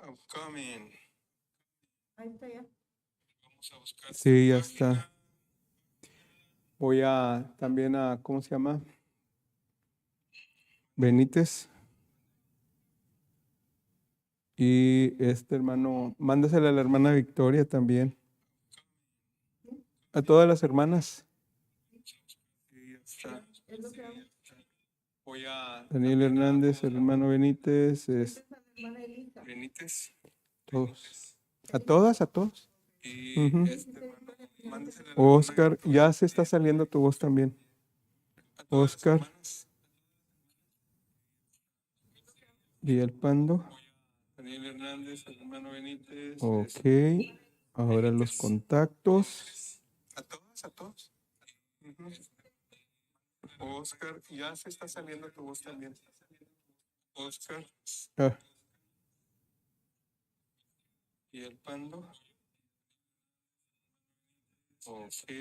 I'm coming. Ahí está ya. Vamos a buscar. Sí, ya está. Voy a también a, ¿cómo se llama? Benítez. Y este hermano, mándasela a la hermana Victoria también. A todas las hermanas. Sí, ya está. Es lo que hago. Voy a Daniel Hernández, el hermano Benítez, Esta es la hermana Elisa. Benítez. todos. A todas, a todos. Y Ujú. hermano, mándasela a la Oscar, hermana ya se está saliendo tu voz también. a todas las Oscar. hermanas. Y el Pando. Daniel Hernández, el hermano Benítez. Ok. Ahora los contactos. A todos, a todos. Ujú. Oscar, ya se está saliendo tu voz también. Oscar Ah, y el Pando. Ok.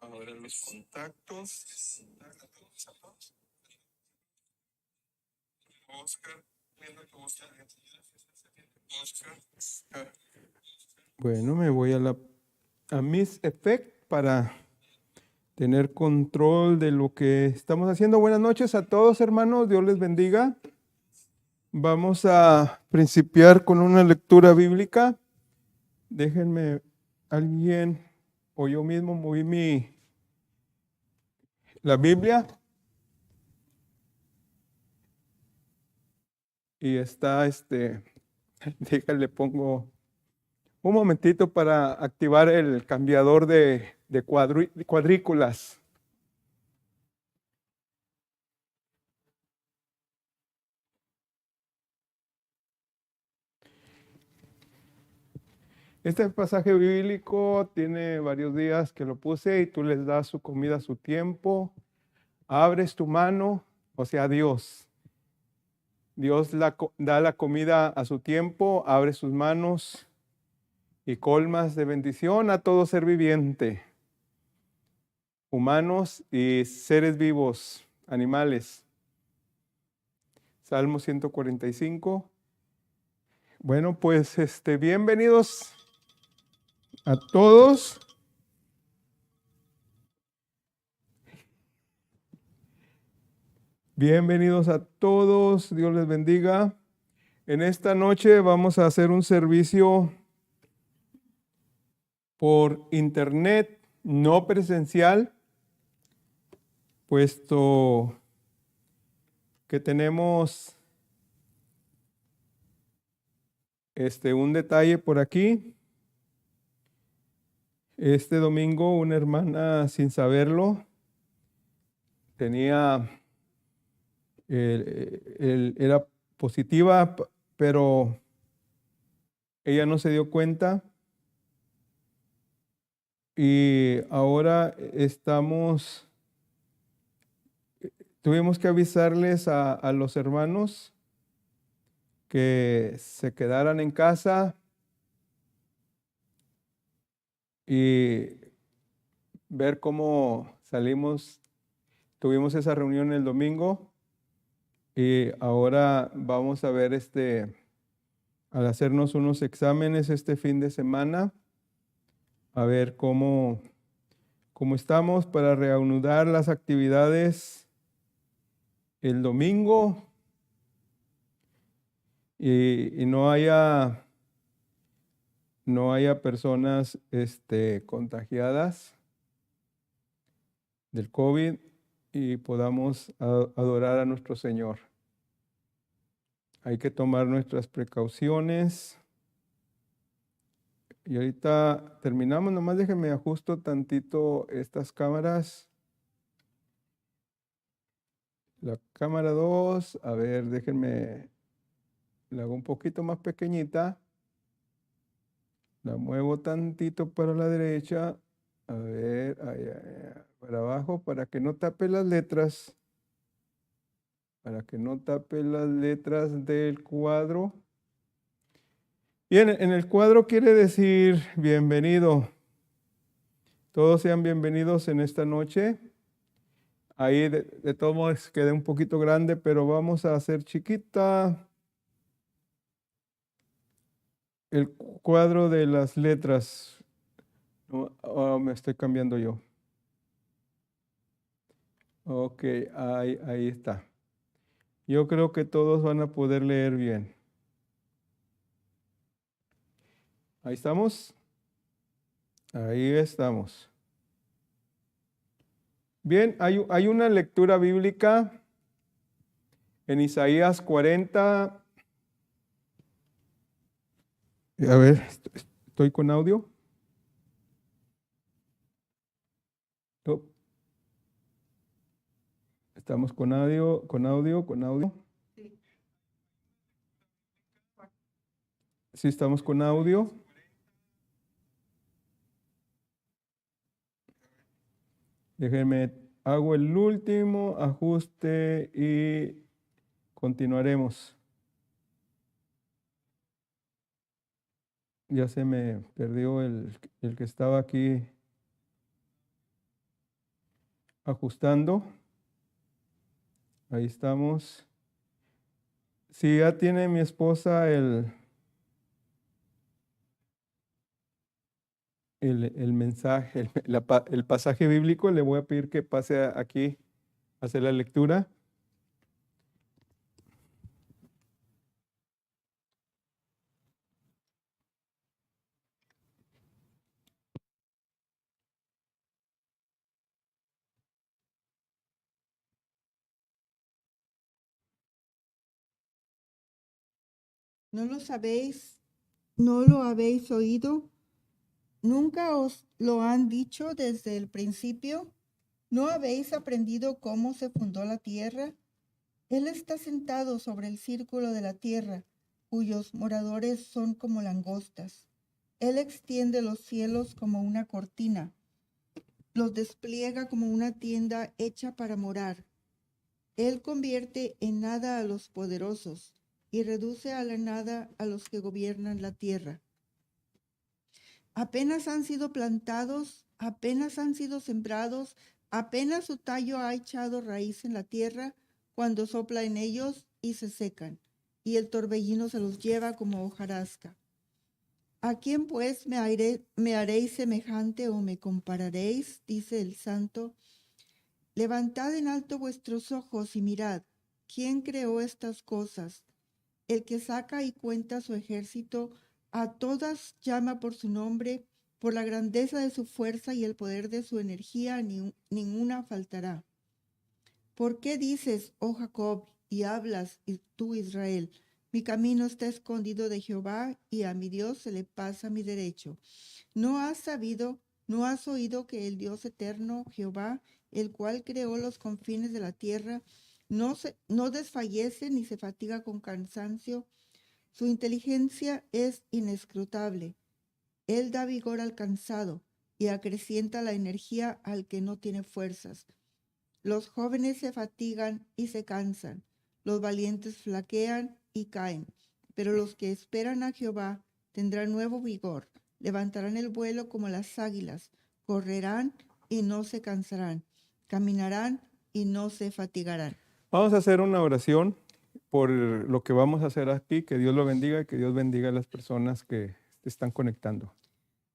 Ahora los contactos. A todos, a todos. Oscar, viendo tu voz también. Oscar. Ah, bueno, me voy a Miss Effect para tener control de lo que estamos haciendo. Buenas noches a todos, hermanos. Dios les bendiga. Vamos a principiar con una lectura bíblica. Déjenme, alguien o yo mismo moví la Biblia. Y está, déjale, pongo un momentito para activar el cambiador de cuadrículas. Este pasaje bíblico tiene varios días que lo puse y tú les das su comida a su tiempo. Abres tu mano, o sea, Dios. Dios da la comida a su tiempo, abre sus manos y colmas de bendición a todo ser viviente, humanos y seres vivos, animales. Salmo 145. Bueno, pues bienvenidos a todos. Bienvenidos a todos, Dios les bendiga. En esta noche vamos a hacer un servicio por internet, no presencial, puesto que tenemos un detalle por aquí. Este domingo una hermana, sin saberlo, era positiva, pero ella no se dio cuenta. Y ahora tuvimos que avisarles a los hermanos que se quedaran en casa y ver cómo salimos. Tuvimos esa reunión el domingo y ahora vamos a ver al hacernos unos exámenes este fin de semana, a ver cómo estamos para reanudar las actividades el domingo y no haya personas contagiadas del COVID y podamos adorar a nuestro Señor. Hay que tomar nuestras precauciones. Y ahorita terminamos, nomás déjenme ajusto tantito estas cámaras. La cámara 2, a ver, déjenme, la hago un poquito más pequeñita. La muevo tantito para la derecha. A ver, para abajo, para que no tape las letras. Para que no tape las letras del cuadro. Bien, en el cuadro quiere decir bienvenido. Todos sean bienvenidos en esta noche. Ahí de todos modos quedé un poquito grande, pero vamos a hacer chiquita. el cuadro de las letras. No, me estoy cambiando yo. Ok, ahí está. Yo creo que todos van a poder leer bien. Ahí estamos. Ahí estamos. Bien, hay una lectura bíblica en Isaías 40. A ver, ¿estoy con audio? No. Estamos con audio, con audio, con audio. Sí. Sí, estamos con audio. Déjenme, hago el último ajuste y continuaremos. Ya se me perdió el que estaba aquí ajustando. Ahí estamos. Si ya tiene mi esposa el mensaje, el pasaje bíblico, le voy a pedir que pase aquí a hacer la lectura. ¿No lo sabéis? ¿No lo habéis oído? ¿Nunca os lo han dicho desde el principio? ¿No habéis aprendido cómo se fundó la tierra? Él está sentado sobre el círculo de la tierra, cuyos moradores son como langostas. Él extiende los cielos como una cortina, los despliega como una tienda hecha para morar. Él convierte en nada a los poderosos y reduce a la nada a los que gobiernan la tierra. Apenas han sido plantados, apenas han sido sembrados, apenas su tallo ha echado raíz en la tierra, cuando sopla en ellos y se secan, y el torbellino se los lleva como hojarasca. ¿A quién pues me haréis semejante o me compararéis? Dice el Santo. Levantad en alto vuestros ojos y mirad, ¿quién creó estas cosas? El que saca y cuenta su ejército, a todas llama por su nombre, por la grandeza de su fuerza y el poder de su energía, ninguna faltará. ¿Por qué dices, oh Jacob, y hablas, y tú Israel? Mi camino está escondido de Jehová, y a mi Dios se le pasa mi derecho. ¿No has sabido, no has oído que el Dios eterno, Jehová, el cual creó los confines de la tierra, no desfallece ni se fatiga con cansancio? Su inteligencia es inescrutable. Él da vigor al cansado y acrecienta la energía al que no tiene fuerzas. Los jóvenes se fatigan y se cansan, los valientes flaquean y caen, pero los que esperan a Jehová tendrán nuevo vigor, levantarán el vuelo como las águilas, correrán y no se cansarán, caminarán y no se fatigarán. Vamos a hacer una oración por lo que vamos a hacer aquí. Que Dios lo bendiga y que Dios bendiga a las personas que se están conectando.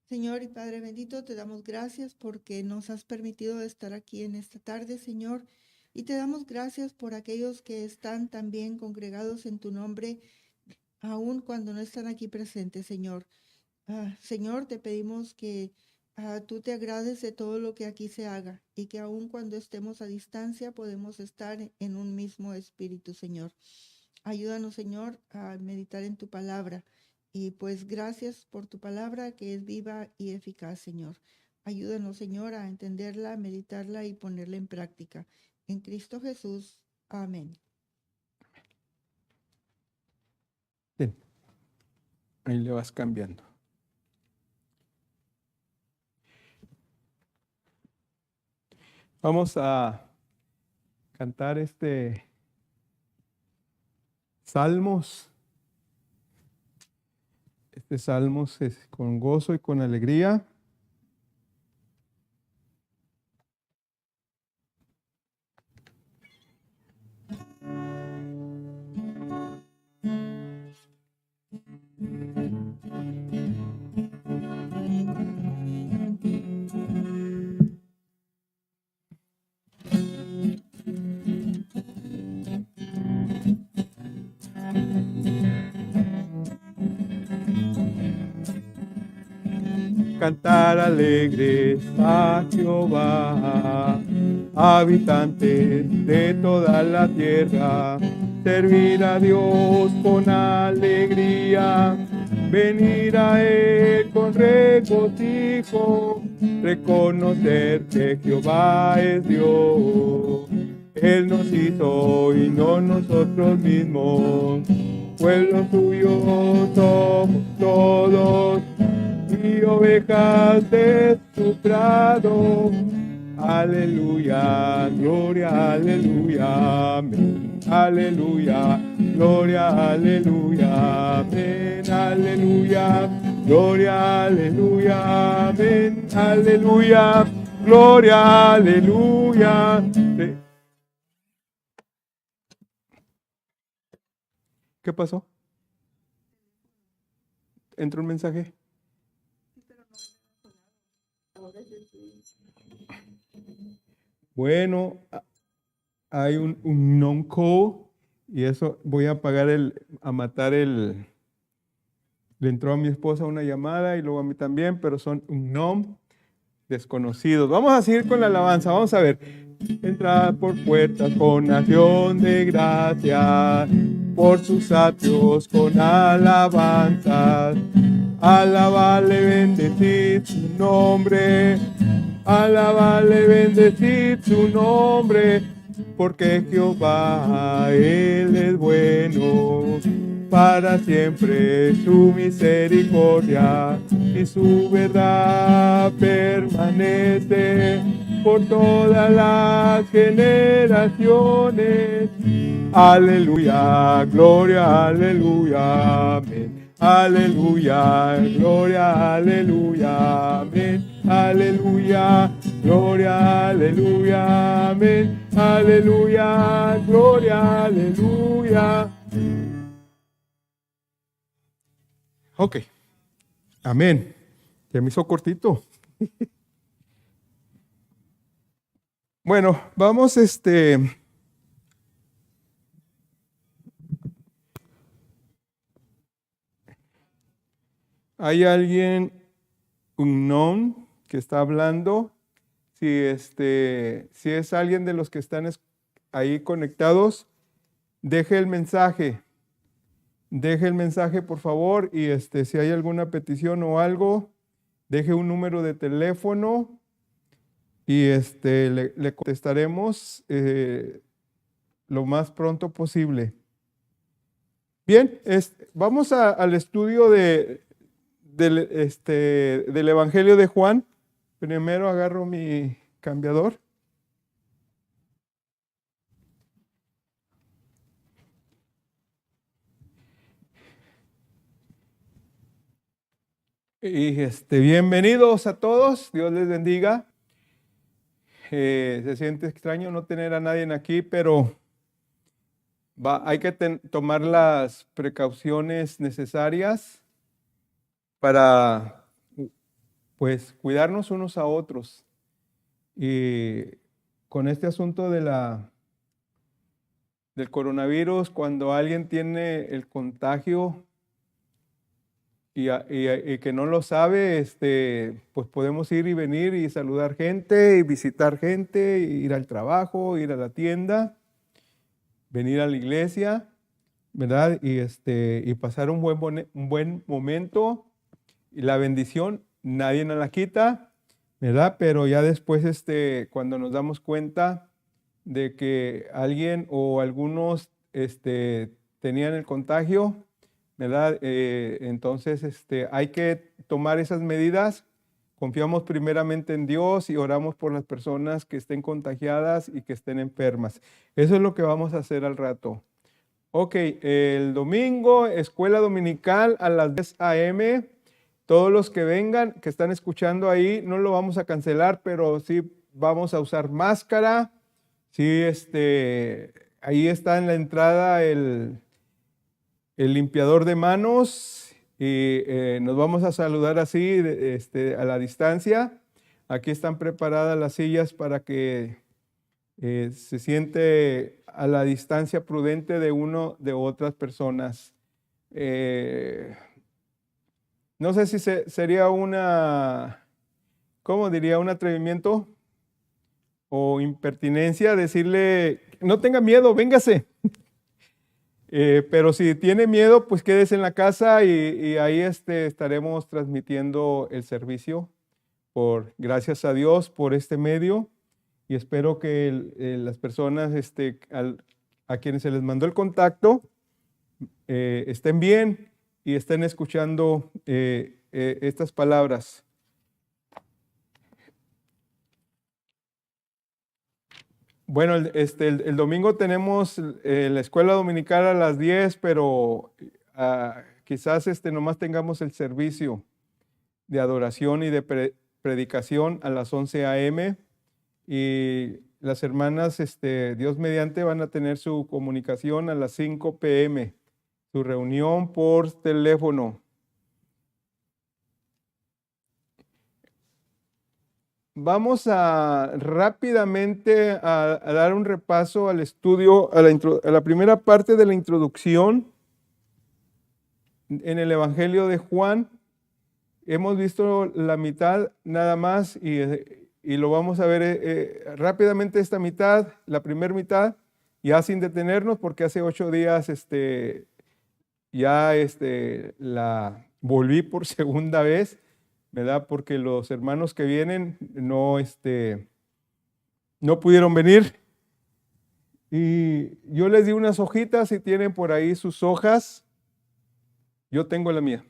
Señor y Padre bendito, te damos gracias porque nos has permitido estar aquí en esta tarde, Señor, y te damos gracias por aquellos que están también congregados en tu nombre, aun cuando no están aquí presentes, Señor. Señor, te pedimos que tú te agrades de todo lo que aquí se haga y que aun cuando estemos a distancia podemos estar en un mismo espíritu, Señor. Ayúdanos, Señor, a meditar en tu palabra. Y pues gracias por tu palabra que es viva y eficaz, Señor. Ayúdanos, Señor, a entenderla, meditarla y ponerla en práctica. En Cristo Jesús. Amén. Bien, ahí le vas cambiando. Vamos a cantar Salmos. Este Salmos es con gozo y con alegría. cantar alegres a Jehová. Habitantes de toda la tierra, servir a Dios con alegría, venir a Él con regocijo, reconocer que Jehová es Dios. Él nos hizo y no nosotros mismos, pueblo suyo somos todos y ovejas de su prado. Aleluya, gloria, aleluya, amén. Aleluya, gloria, aleluya, amén. Aleluya, gloria, aleluya, amén. Aleluya, gloria, aleluya. ¿Qué pasó? ¿Entró un mensaje? Bueno, hay un non-call y eso voy a matar le entró a mi esposa una llamada y luego a mí también, pero son un nom desconocidos. Vamos a seguir con la alabanza, vamos a ver. Entrad por puertas con acción de gracia, por sus atrios con alabanzas. Alabadle, bendecid su nombre. Alabadle, bendecid su nombre, porque Jehová, Él es bueno, para siempre su misericordia y su verdad permanece por todas las generaciones. Aleluya, gloria, aleluya, amén. Aleluya, gloria, aleluya, amén. Aleluya, gloria, aleluya, amén. Aleluya, gloria, aleluya. Ok, amén. Ya me hizo cortito. Bueno, vamos ¿hay alguien unknown que está hablando? Si es alguien de los que están ahí conectados, deje el mensaje. Deje el mensaje, por favor, y si hay alguna petición o algo, deje un número de teléfono y le contestaremos lo más pronto posible. Bien, vamos al estudio del Evangelio de Juan. Primero agarro mi cambiador. Y bienvenidos a todos, Dios les bendiga. Se siente extraño no tener a nadie aquí, pero hay que tomar las precauciones necesarias para pues cuidarnos unos a otros. Y con este asunto del coronavirus, cuando alguien tiene el contagio y que no lo sabe, pues podemos ir y venir y saludar gente y visitar gente, ir al trabajo, ir a la tienda, venir a la iglesia, ¿verdad? Y pasar un buen momento. Y la bendición nadie nos la quita, ¿verdad? Pero ya después, cuando nos damos cuenta de que alguien o algunos tenían el contagio, ¿verdad? Entonces hay que tomar esas medidas. Confiamos primeramente en Dios y oramos por las personas que estén contagiadas y que estén enfermas. Eso es lo que vamos a hacer al rato. Ok, el domingo, escuela dominical a las 10 a.m. Todos los que vengan, que están escuchando ahí, no lo vamos a cancelar, pero sí vamos a usar máscara. Sí, ahí está en la entrada el limpiador de manos y nos vamos a saludar así a la distancia. Aquí están preparadas las sillas para que se siente a la distancia prudente de otras personas. No sé si sería una, ¿cómo diría? Un atrevimiento o impertinencia decirle, no tenga miedo, véngase. Pero si tiene miedo, pues quédese en la casa y ahí estaremos transmitiendo el servicio. Gracias a Dios por este medio y espero que las personas a quienes se les mandó el contacto estén bien y estén escuchando estas palabras. Bueno, el domingo tenemos la escuela dominical a las 10, pero quizás nomás tengamos el servicio de adoración y de predicación a las 11 a.m. y las hermanas, Dios mediante, van a tener su comunicación a las 5 p.m., su reunión por teléfono. Vamos rápidamente a dar un repaso al estudio, a la primera parte de la introducción en el Evangelio de Juan. Hemos visto la mitad nada más y lo vamos a ver rápidamente esta mitad, la primera mitad, ya sin detenernos porque hace 8 días ya la volví por segunda vez, ¿verdad? Porque los hermanos que vienen no pudieron venir. Y yo les di unas hojitas, si tienen por ahí sus hojas, yo tengo la mía.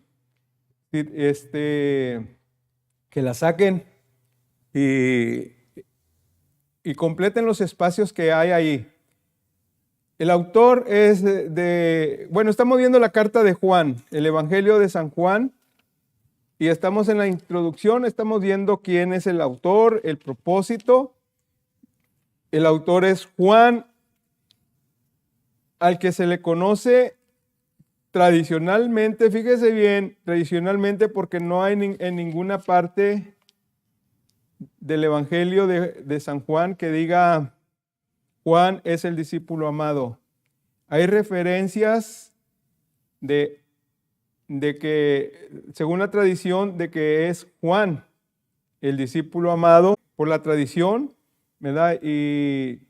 Que la saquen y completen los espacios que hay ahí. El autor es bueno, estamos viendo la carta de Juan, el Evangelio de San Juan, y estamos en la introducción, estamos viendo quién es el autor, el propósito. El autor es Juan, al que se le conoce tradicionalmente, fíjese bien, tradicionalmente, porque no hay en ninguna parte del Evangelio de San Juan que diga Juan es el discípulo amado. Hay referencias de que, según la tradición, de que es Juan el discípulo amado por la tradición, ¿verdad? Y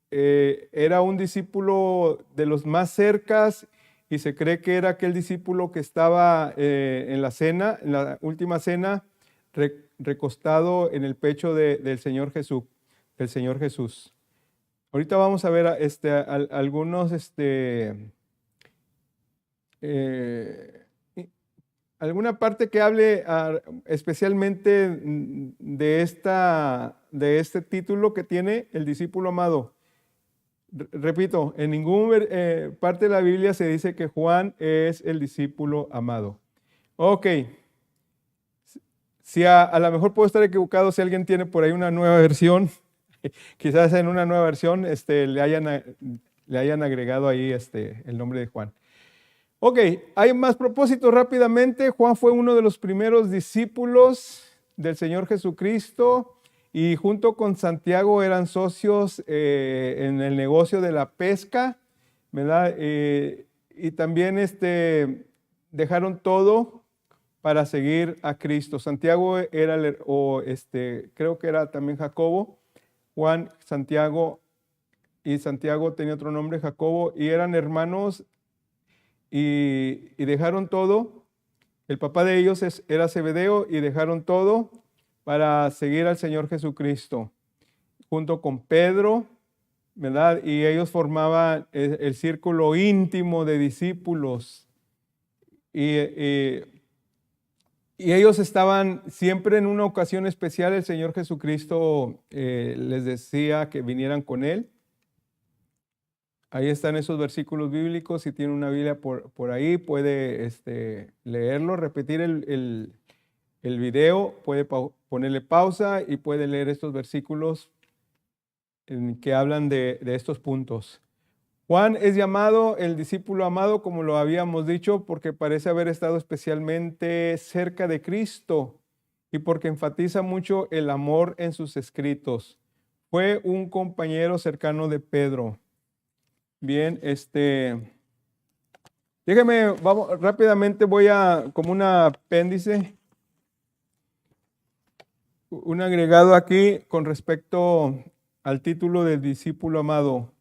era un discípulo de los más cercas y se cree que era aquel discípulo que estaba en la cena, en la última cena, recostado en el pecho del Señor Jesús. Ahorita vamos a ver algunos alguna parte que hable especialmente de este título que tiene el discípulo amado. Repito, en ninguna parte de la Biblia se dice que Juan es el discípulo amado. Ok. Si a lo mejor puedo estar equivocado, si alguien tiene por ahí una nueva versión, quizás en una nueva versión le hayan agregado ahí el nombre de Juan. Ok, hay más propósitos rápidamente. Juan fue uno de los primeros discípulos del Señor Jesucristo y junto con Santiago eran socios en el negocio de la pesca, ¿verdad? Y también dejaron todo para seguir a Cristo. Santiago era, creo que era también Jacobo, Juan, Santiago, y Santiago tenía otro nombre, Jacobo, y eran hermanos y dejaron todo. El papá de ellos era Zebedeo y dejaron todo para seguir al Señor Jesucristo, junto con Pedro, ¿verdad? Y ellos formaban el círculo íntimo de discípulos. Y ellos estaban siempre en una ocasión especial, el Señor Jesucristo les decía que vinieran con Él. Ahí están esos versículos bíblicos. Si tiene una Biblia por ahí, puede leerlo, repetir el video, puede ponerle pausa y puede leer estos versículos que hablan de estos puntos. Juan es llamado el discípulo amado, como lo habíamos dicho, porque parece haber estado especialmente cerca de Cristo y porque enfatiza mucho el amor en sus escritos. Fue un compañero cercano de Pedro. Bien, Déjeme, vamos, rápidamente voy a, como un apéndice, un agregado aquí con respecto al título de discípulo amado.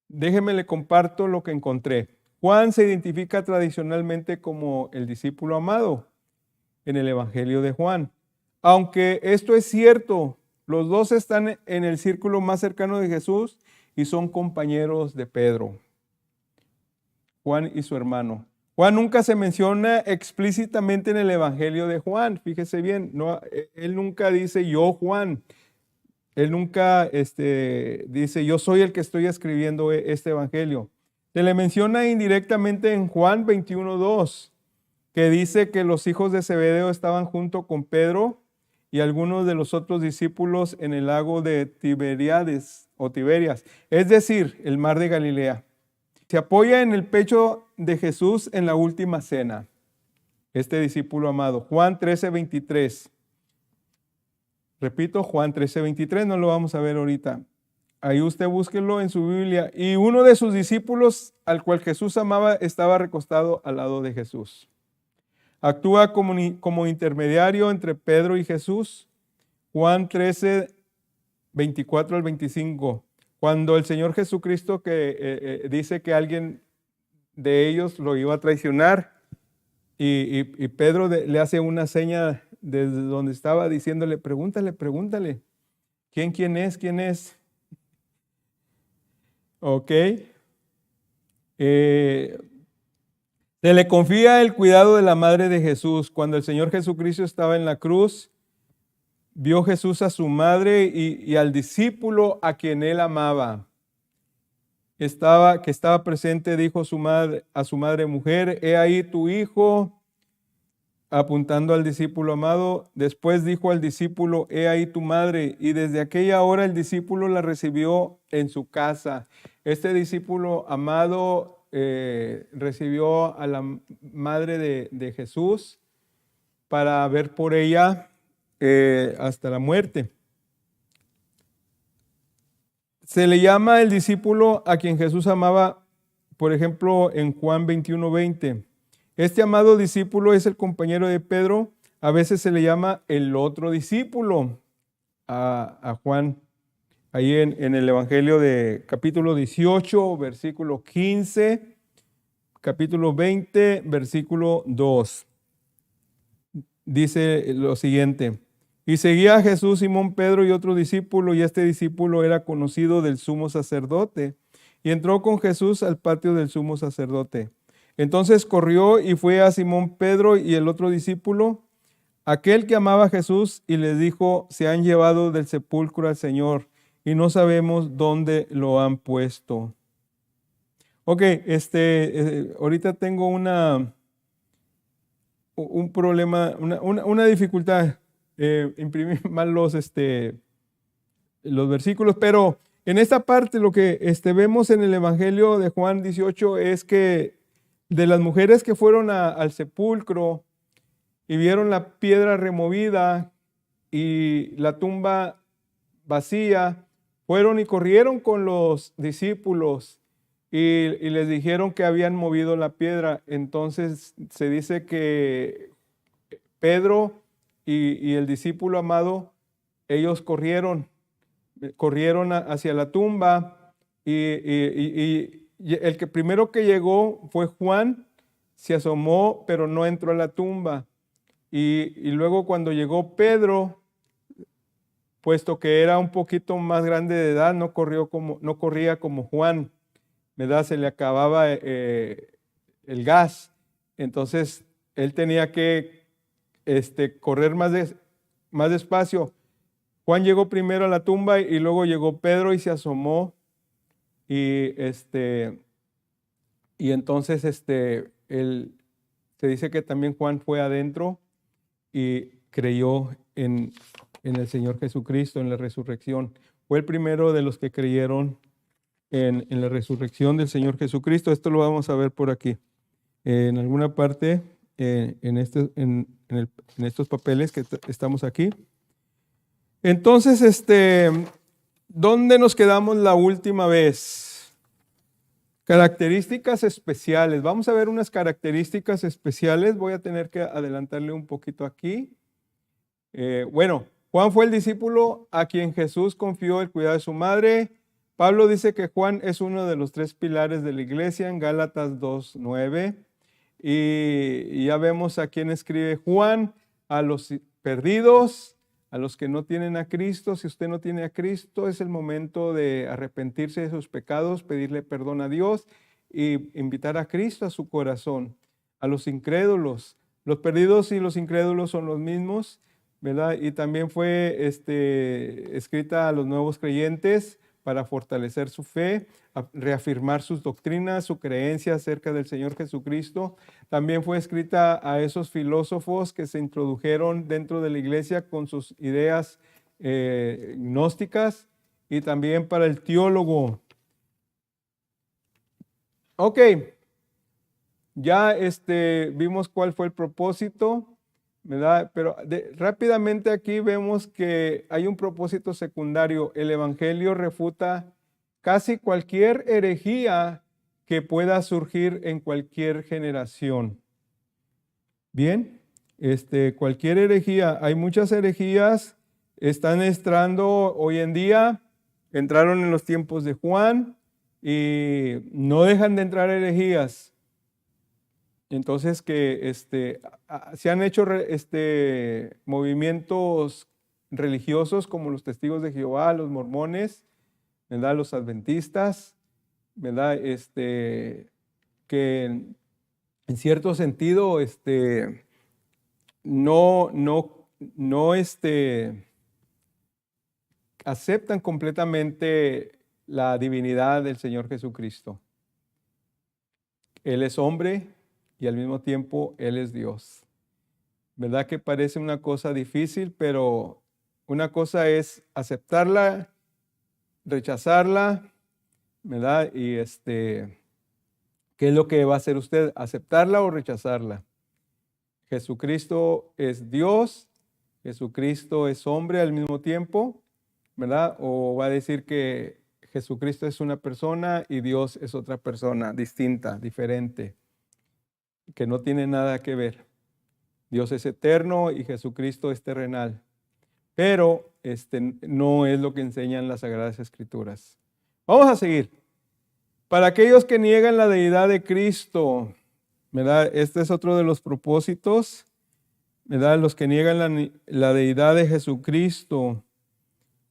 Déjeme le comparto lo que encontré. Juan se identifica tradicionalmente como el discípulo amado en el Evangelio de Juan. Aunque esto es cierto, los dos están en el círculo más cercano de Jesús y son compañeros de Pedro, Juan y su hermano. Juan nunca se menciona explícitamente en el Evangelio de Juan, fíjese bien, no, él nunca dice yo Juan, él nunca dice yo soy el que estoy escribiendo este Evangelio. Se le menciona indirectamente en Juan 21:2, que dice que los hijos de Zebedeo estaban junto con Pedro y algunos de los otros discípulos en el lago de Tiberíades o Tiberias, es decir, el mar de Galilea. Se apoya en el pecho de Jesús en la última cena, este discípulo amado. Juan 13:23. Repito, Juan 13:23, no lo vamos a ver ahorita. Ahí usted búsquelo en su Biblia. Y uno de sus discípulos, al cual Jesús amaba, estaba recostado al lado de Jesús. Actúa como intermediario entre Pedro y Jesús. Juan 13:24 al 25. Cuando el Señor Jesucristo dice que alguien de ellos lo iba a traicionar y Pedro le hace una seña desde donde estaba diciéndole, pregúntale, ¿quién es? Ok. Se le confía el cuidado de la madre de Jesús. Cuando el Señor Jesucristo estaba en la cruz, vio Jesús a su madre y al discípulo a quien él amaba. Que estaba presente, dijo a su madre, mujer, he ahí tu hijo, apuntando al discípulo amado. Después dijo al discípulo, he ahí tu madre. Y desde aquella hora el discípulo la recibió en su casa. Este discípulo amado recibió a la madre de Jesús para ver por ella hasta la muerte. Se le llama el discípulo a quien Jesús amaba, por ejemplo, en Juan 21:20. Este amado discípulo es el compañero de Pedro. A veces se le llama el otro discípulo a Juan. Ahí en el Evangelio de capítulo 18, versículo 15, capítulo 20, versículo 2. Dice lo siguiente. Y seguía a Jesús Simón Pedro y otro discípulo, y este discípulo era conocido del sumo sacerdote. Y entró con Jesús al patio del sumo sacerdote. Entonces corrió y fue a Simón Pedro y el otro discípulo, aquel que amaba a Jesús, y les dijo, se han llevado del sepulcro al Señor, y no sabemos dónde lo han puesto. Ok, ahorita tengo un problema, una dificultad. Imprimí mal los versículos, pero en esta parte lo que vemos en el Evangelio de Juan 18 es que de las mujeres que fueron al sepulcro y vieron la piedra removida y la tumba vacía, fueron y corrieron con los discípulos y les dijeron que habían movido la piedra. Entonces se dice que Pedro y el discípulo amado, ellos corrieron hacia la tumba y el que primero que llegó fue Juan, se asomó, pero no entró a la tumba. Y luego cuando llegó Pedro, puesto que era un poquito más grande de edad, no corría como Juan, ¿verdad? Se le acababa el gas. Entonces él tenía que correr más despacio. Juan llegó primero a la tumba y luego llegó Pedro y se asomó y entonces se dice que también Juan fue adentro y creyó en el Señor Jesucristo, en la resurrección. Fue el primero de los que creyeron en la resurrección del Señor Jesucristo. Esto lo vamos a ver por aquí, en alguna parte, en estos papeles que estamos aquí. Entonces, ¿dónde nos quedamos la última vez? Características especiales. Vamos a ver unas características especiales. Voy a tener que adelantarle un poquito aquí. Bueno, Juan fue el discípulo a quien Jesús confió el cuidado de su madre. Pablo dice que Juan es uno de los 3 pilares de la iglesia en Gálatas 2:9. Y ya vemos a quién escribe Juan: a los perdidos, a los que no tienen a Cristo. Si usted no tiene a Cristo, es el momento de arrepentirse de sus pecados, pedirle perdón a Dios y invitar a Cristo a su corazón. A los incrédulos, los perdidos y los incrédulos son los mismos, ¿verdad? Y también fue escrita a los nuevos creyentes para fortalecer su fe, reafirmar sus doctrinas, su creencia acerca del Señor Jesucristo. También fue escrita a esos filósofos que se introdujeron dentro de la iglesia con sus ideas gnósticas, y también para el teólogo. Ok, ya vimos cuál fue el propósito, ¿verdad? Pero rápidamente aquí vemos que hay un propósito secundario. El Evangelio refuta casi cualquier herejía que pueda surgir en cualquier generación. Bien, cualquier herejía. Hay muchas herejías, están entrando hoy en día, entraron en los tiempos de Juan y no dejan de entrar herejías. Entonces que se han hecho movimientos religiosos como los testigos de Jehová, los mormones, ¿verdad? Los adventistas, ¿verdad? Que en cierto sentido no aceptan completamente la divinidad del Señor Jesucristo. Él es hombre y al mismo tiempo Él es Dios. ¿Verdad que parece una cosa difícil? Pero una cosa es aceptarla, rechazarla, ¿verdad? Y ¿qué es lo que va a hacer usted? ¿Aceptarla o rechazarla? Jesucristo es Dios, Jesucristo es hombre al mismo tiempo, ¿verdad? O va a decir que Jesucristo es una persona y Dios es otra persona distinta, diferente, que no tiene nada que ver. Dios es eterno y Jesucristo es terrenal. Pero no es lo que enseñan las Sagradas Escrituras. Vamos a seguir. Para aquellos que niegan la deidad de Cristo, ¿verdad? Este es otro de los propósitos, ¿verdad? Los que niegan la deidad de Jesucristo.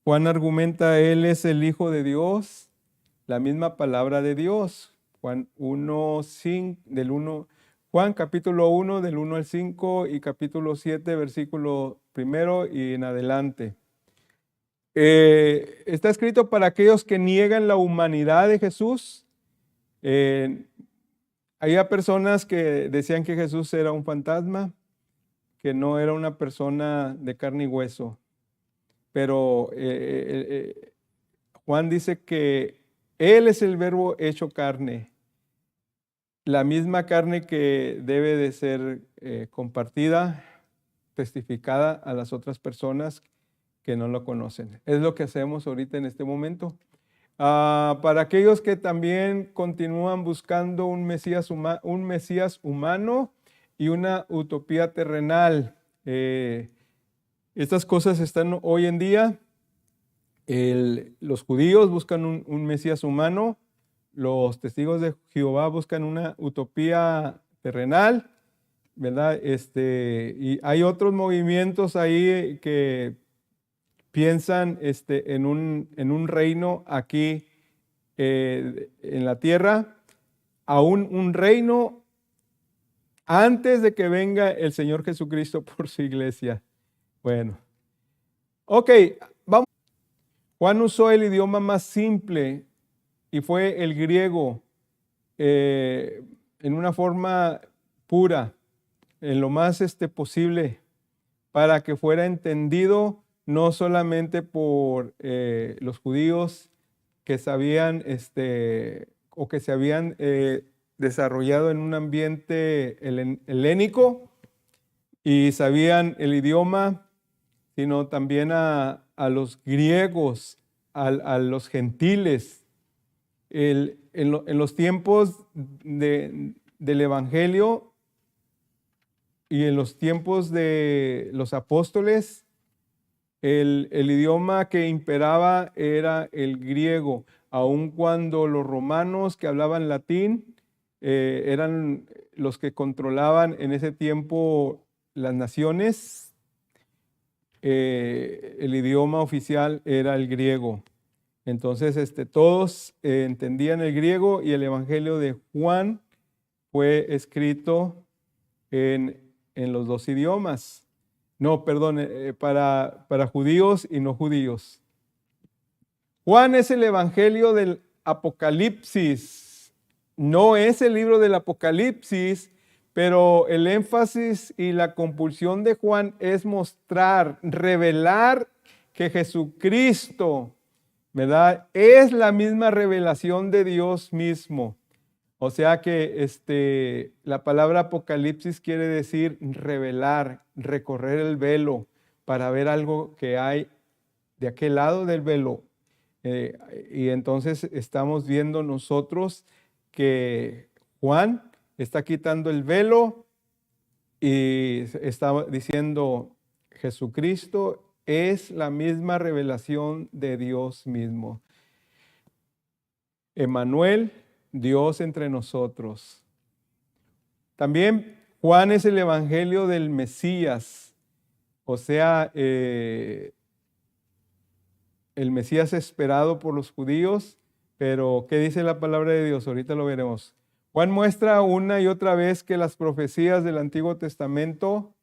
Juan argumenta, Él es el Hijo de Dios, la misma palabra de Dios. Juan capítulo 1 del 1 al 5 y capítulo 7 versículo 1 y en adelante. Está escrito para aquellos que niegan la humanidad de Jesús. Había personas que decían que Jesús era un fantasma, que no era una persona de carne y hueso. Pero Juan dice que Él es el Verbo hecho carne, la misma carne que debe de ser compartida, testificada a las otras personas que no lo conocen. Es lo que hacemos ahorita en este momento. Para aquellos que también continúan buscando un Mesías humano y una utopía terrenal. Estas cosas están hoy en día. Los judíos buscan un Mesías humano, los testigos de Jehová buscan una utopía terrenal, ¿verdad? Y hay otros movimientos ahí que piensan en un reino aquí en la tierra, aún un reino antes de que venga el Señor Jesucristo por su iglesia. Bueno, ok, vamos. Juan usó el idioma más simple y fue el griego en una forma pura, en lo más posible, para que fuera entendido no solamente por los judíos que sabían o que se habían desarrollado en un ambiente helénico y sabían el idioma, sino también a los griegos, a los gentiles. en los tiempos del Evangelio y en los tiempos de los apóstoles, el idioma que imperaba era el griego, aun cuando los romanos que hablaban latín eran los que controlaban en ese tiempo las naciones. El idioma oficial era el griego. Entonces, todos entendían el griego y el Evangelio de Juan fue escrito en los dos idiomas. No, perdón, para judíos y no judíos. Juan es el Evangelio del Apocalipsis. No es el libro del Apocalipsis, pero el énfasis y la compulsión de Juan es mostrar, revelar que Jesucristo, ¿verdad?, es la misma revelación de Dios mismo. O sea que la palabra Apocalipsis quiere decir revelar, recorrer el velo para ver algo que hay de aquel lado del velo. Y entonces estamos viendo nosotros que Juan está quitando el velo y está diciendo Jesucristo es la misma revelación de Dios mismo. Emmanuel, Dios entre nosotros. También Juan es el Evangelio del Mesías, o sea, el Mesías esperado por los judíos, pero ¿qué dice la palabra de Dios? Ahorita lo veremos. Juan muestra una y otra vez que las profecías del Antiguo Testamento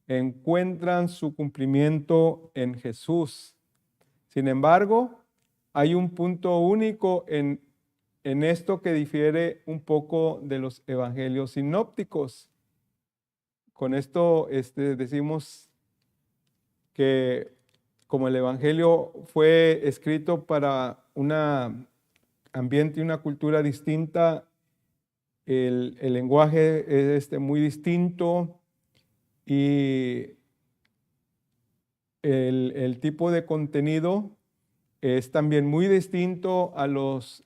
encuentran su cumplimiento en Jesús. Sin embargo, hay un punto único en esto que difiere un poco de los evangelios sinópticos. Con esto decimos que como el evangelio fue escrito para un ambiente y una cultura distinta, el lenguaje es muy distinto y el tipo de contenido es también muy distinto a los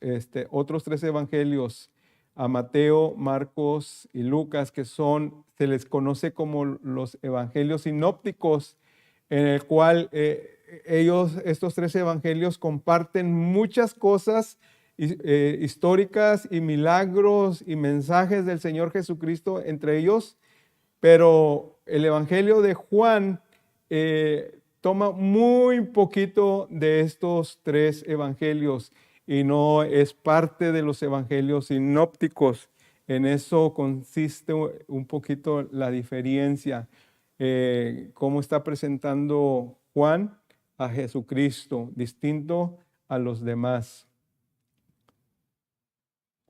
otros tres evangelios, a Mateo, Marcos y Lucas, que se les conoce como los evangelios sinópticos, en el cual estos tres evangelios comparten muchas cosas históricas y milagros y mensajes del Señor Jesucristo entre ellos, pero el evangelio de Juan toma muy poquito de estos tres evangelios y no es parte de los evangelios sinópticos. En eso consiste un poquito la diferencia, cómo está presentando Juan a Jesucristo, distinto a los demás.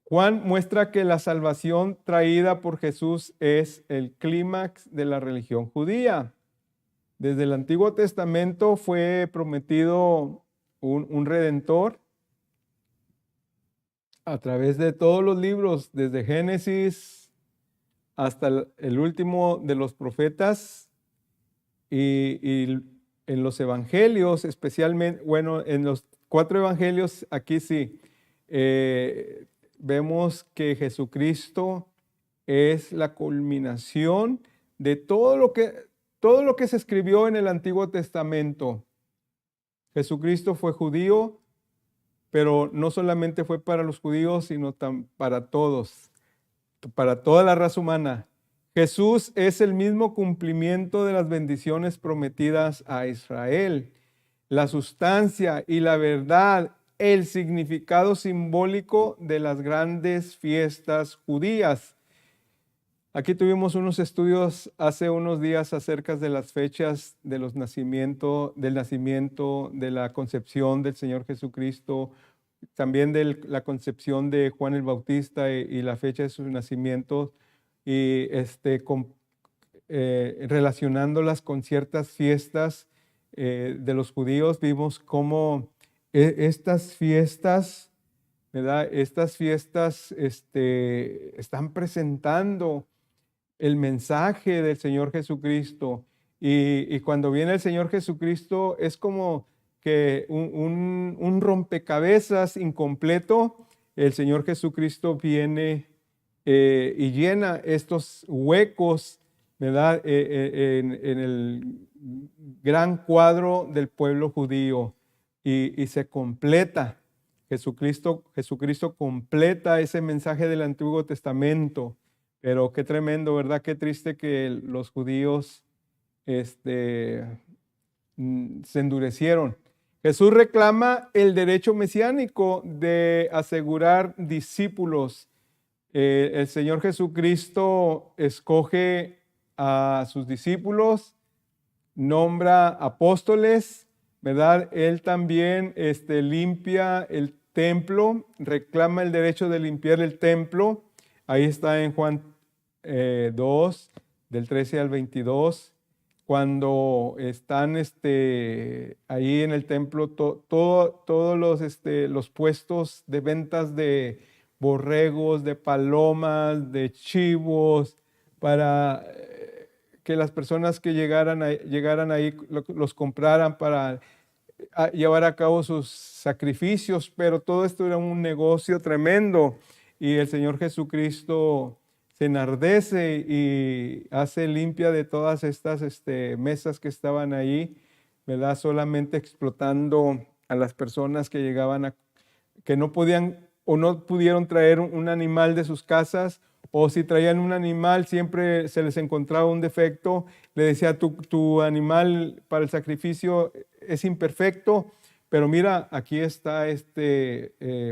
Juan muestra que la salvación traída por Jesús es el clímax de la religión judía. Desde el Antiguo Testamento fue prometido un redentor a través de todos los libros, desde Génesis hasta el último de los profetas y en los evangelios, especialmente, bueno, en los 4 evangelios, aquí sí, vemos que Jesucristo es la culminación de todo lo que se escribió en el Antiguo Testamento. Jesucristo fue judío, pero no solamente fue para los judíos, sino para todos, para toda la raza humana. Jesús es el mismo cumplimiento de las bendiciones prometidas a Israel. La sustancia y la verdad, el significado simbólico de las grandes fiestas judías. Aquí tuvimos unos estudios hace unos días acerca de las fechas del nacimiento, de la concepción del Señor Jesucristo, también de la concepción de Juan el Bautista y la fecha de su nacimiento, y relacionándolas con ciertas fiestas de los judíos. Vimos cómo estas fiestas, ¿verdad? Estas fiestas están presentando el mensaje del Señor Jesucristo. Y cuando viene el Señor Jesucristo es como que un rompecabezas incompleto el Señor Jesucristo viene y llena estos huecos, ¿verdad? En el gran cuadro del pueblo judío y se completa. Jesucristo completa ese mensaje del Antiguo Testamento. Pero qué tremendo, ¿verdad? Qué triste que los judíos se endurecieron. Jesús reclama el derecho mesiánico de asegurar discípulos. El Señor Jesucristo escoge a sus discípulos, nombra apóstoles, ¿verdad? Él también limpia el templo, reclama el derecho de limpiar el templo. Ahí está en Juan 2, del 13 al 22. Cuando están ahí en el templo, todos los puestos de ventas de borregos, de palomas, de chivos, para que las personas que llegaran ahí los compraran para llevar a cabo sus sacrificios, pero todo esto era un negocio tremendo y el Señor Jesucristo se enardece y hace limpia de todas estas mesas que estaban ahí, ¿verdad? Solamente explotando a las personas que llegaban que no podían o no pudieron traer un animal de sus casas, o si traían un animal siempre se les encontraba un defecto, le decía tu animal para el sacrificio es imperfecto, pero mira, aquí está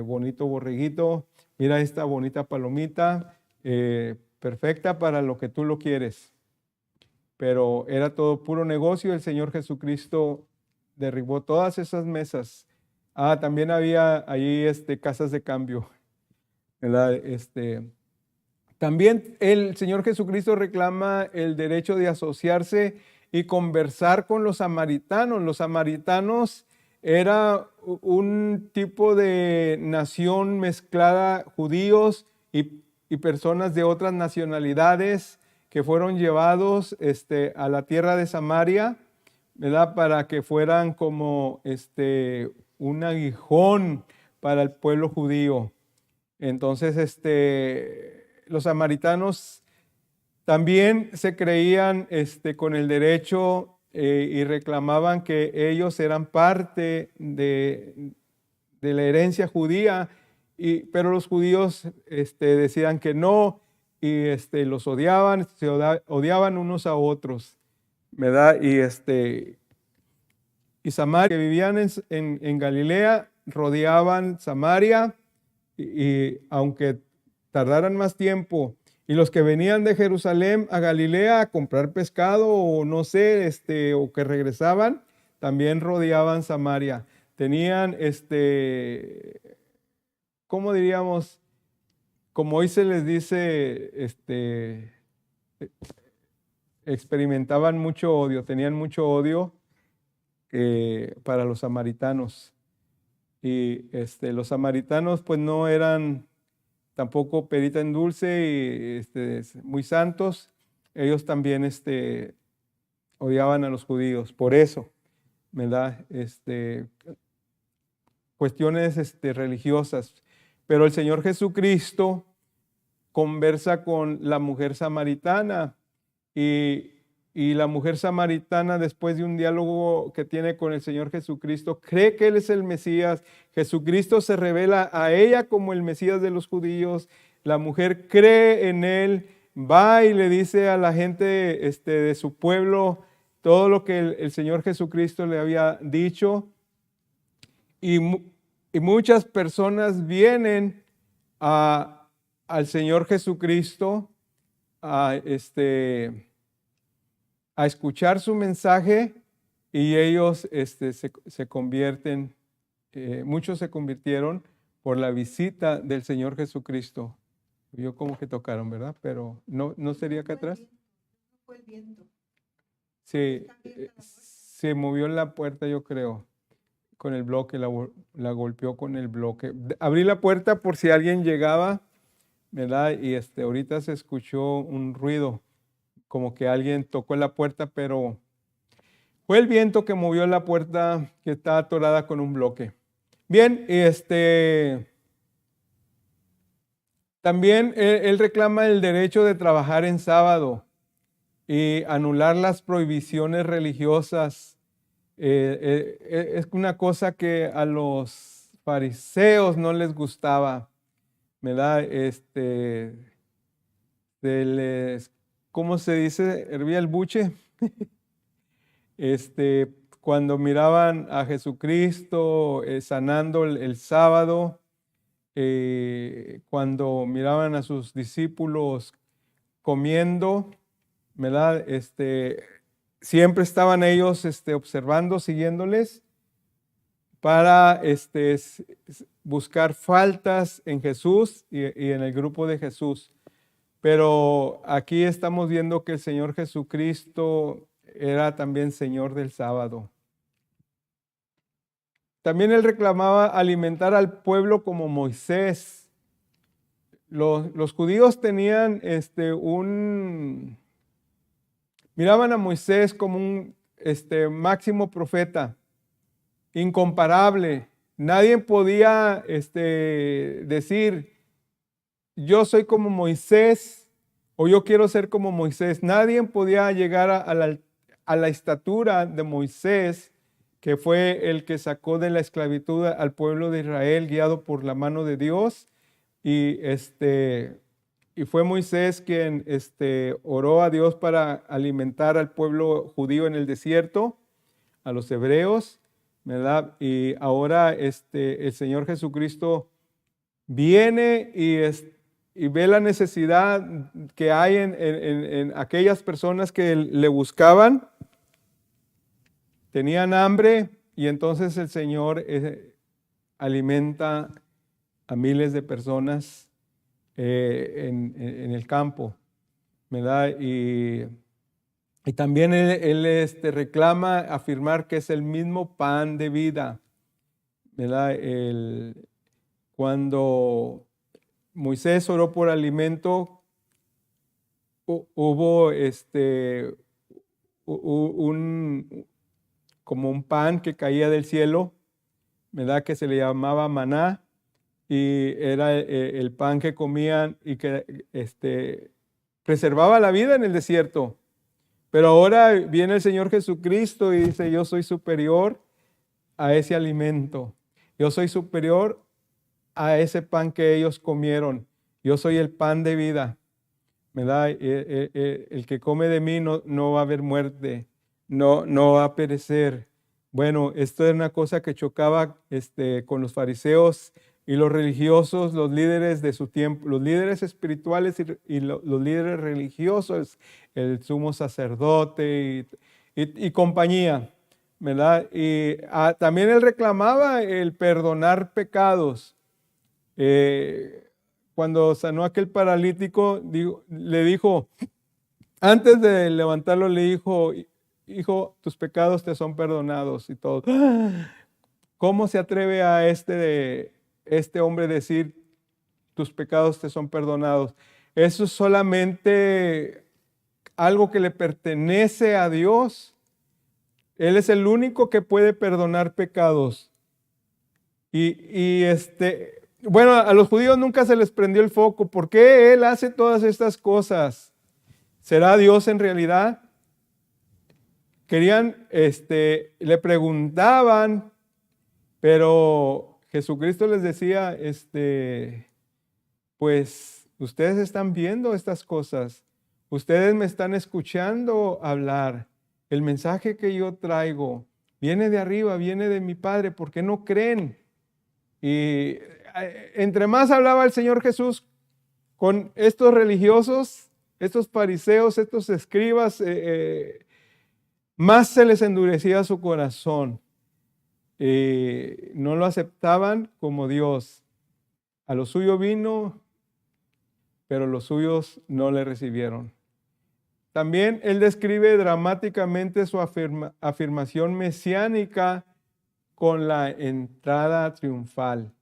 bonito borreguito, mira esta bonita palomita, perfecta para lo que tú lo quieres. Pero era todo puro negocio. El Señor Jesucristo derribó todas esas mesas. También había ahí casas de cambio, ¿verdad? También el Señor Jesucristo reclama el derecho de asociarse y conversar con los samaritanos. Los samaritanos era un tipo de nación mezclada, judíos y personas de otras nacionalidades que fueron llevados a la tierra de Samaria, ¿verdad? Para que fueran como un aguijón para el pueblo judío. Entonces, los samaritanos también se creían con el derecho y reclamaban que ellos eran parte de la herencia judía, pero los judíos decían que no y los odiaban, se odiaban unos a otros, ¿verdad? Y Samaria, que vivían en Galilea, rodeaban Samaria y aunque tardaran más tiempo, y los que venían de Jerusalén a Galilea a comprar pescado o no sé, o que regresaban, también rodeaban Samaria. Tenían, ¿cómo diríamos? Como hoy se les dice, experimentaban mucho odio, tenían mucho odio para los samaritanos. Y los samaritanos pues no eran tampoco perita en dulce y muy santos. Ellos también odiaban a los judíos, por eso, ¿verdad? Cuestiones religiosas. Pero el Señor Jesucristo conversa con la mujer samaritana y la mujer samaritana, después de un diálogo que tiene con el Señor Jesucristo, cree que Él es el Mesías. Jesucristo se revela a ella como el Mesías de los judíos. La mujer cree en Él, va y le dice a la gente de su pueblo todo lo que el Señor Jesucristo le había dicho. Y muchas personas vienen al Señor Jesucristo a escuchar su mensaje y ellos se convierten, muchos se convirtieron por la visita del Señor Jesucristo. Yo como que tocaron, ¿verdad? Pero no sería acá atrás. Fue el viento. Sí, se movió en la puerta, yo creo, con el bloque, la golpeó con el bloque. Abrí la puerta por si alguien llegaba, ¿verdad? Y ahorita se escuchó un ruido, como que alguien tocó la puerta, pero fue el viento que movió la puerta que está atorada con un bloque. Bien, También él reclama el derecho de trabajar en sábado y anular las prohibiciones religiosas. Es una cosa que a los fariseos no les gustaba, ¿verdad? ¿Cómo se dice? Hervía el buche. Cuando miraban a Jesucristo sanando el sábado, cuando miraban a sus discípulos comiendo, ¿verdad? Siempre estaban ellos observando, siguiéndoles para buscar faltas en Jesús y en el grupo de Jesús. Pero aquí estamos viendo que el Señor Jesucristo era también Señor del sábado. También él reclamaba alimentar al pueblo como Moisés. Los judíos tenían miraban a Moisés como un máximo profeta, incomparable. Nadie podía decir, yo soy como Moisés o yo quiero ser como Moisés. Nadie podía llegar a la estatura de Moisés, que fue el que sacó de la esclavitud al pueblo de Israel, guiado por la mano de Dios. Y fue Moisés quien oró a Dios para alimentar al pueblo judío en el desierto, a los hebreos, ¿verdad? Y ahora el Señor Jesucristo viene y ve la necesidad que hay en aquellas personas que le buscaban. Tenían hambre y entonces el Señor alimenta a miles de personas en el campo, ¿verdad? Y también él reclama afirmar que es el mismo pan de vida, ¿verdad? Cuando Moisés oró por alimento, hubo como un pan que caía del cielo, ¿verdad? Que se le llamaba maná, y era el pan que comían y que preservaba la vida en el desierto. Pero ahora viene el Señor Jesucristo y dice, yo soy superior a ese alimento. Yo soy superior a ese pan que ellos comieron. Yo soy el pan de vida, ¿verdad? El que come de mí no va a haber muerte, no va a perecer. Bueno, esto es una cosa que chocaba con los fariseos y los religiosos, los líderes de su tiempo, los líderes espirituales y los líderes religiosos, el sumo sacerdote y compañía, ¿verdad? Y también él reclamaba el perdonar pecados. Cuando sanó a aquel paralítico, le dijo, antes de levantarlo, le dijo, hijo, tus pecados te son perdonados y todo. ¿Cómo se atreve a este hombre decir, tus pecados te son perdonados? Eso es solamente algo que le pertenece a Dios. Él es el único que puede perdonar pecados. Bueno, a los judíos nunca se les prendió el foco. ¿Por qué Él hace todas estas cosas? ¿Será Dios en realidad? Querían, le preguntaban, pero Jesucristo les decía, pues ustedes están viendo estas cosas, ustedes me están escuchando hablar, el mensaje que yo traigo viene de arriba, viene de mi Padre, ¿por qué no creen? Y entre más hablaba el Señor Jesús con estos religiosos, estos fariseos, estos escribas, más se les endurecía su corazón. No lo aceptaban como Dios. A lo suyo vino, pero los suyos no le recibieron. También él describe dramáticamente su afirmación mesiánica con la entrada triunfal.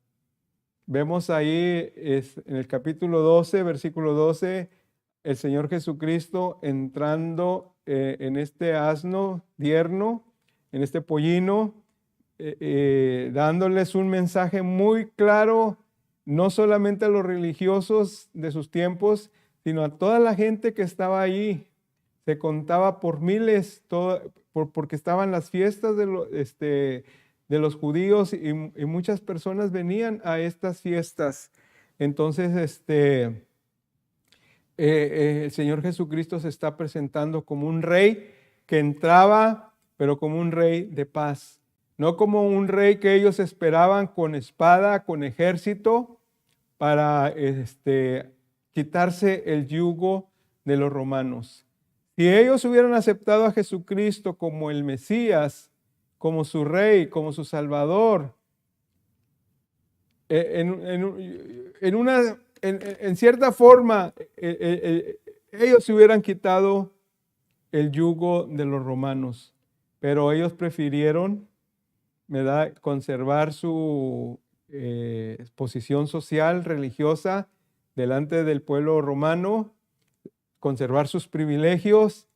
Vemos ahí en el capítulo 12, versículo 12, el Señor Jesucristo entrando en este asno tierno, en este pollino, dándoles un mensaje muy claro no solamente a los religiosos de sus tiempos, sino a toda la gente que estaba ahí. Se contaba por miles, porque estaban las fiestas de los judíos y muchas personas venían a estas fiestas. Entonces, el Señor Jesucristo se está presentando como un rey que entraba, pero como un rey de paz. No como un rey que ellos esperaban con espada, con ejército, para quitarse el yugo de los romanos. Si ellos hubieran aceptado a Jesucristo como el Mesías, como su rey, como su Salvador, en cierta forma, ellos se hubieran quitado el yugo de los romanos, pero ellos prefirieron, ¿verdad?, conservar su posición social, religiosa, delante del pueblo romano, conservar sus privilegios,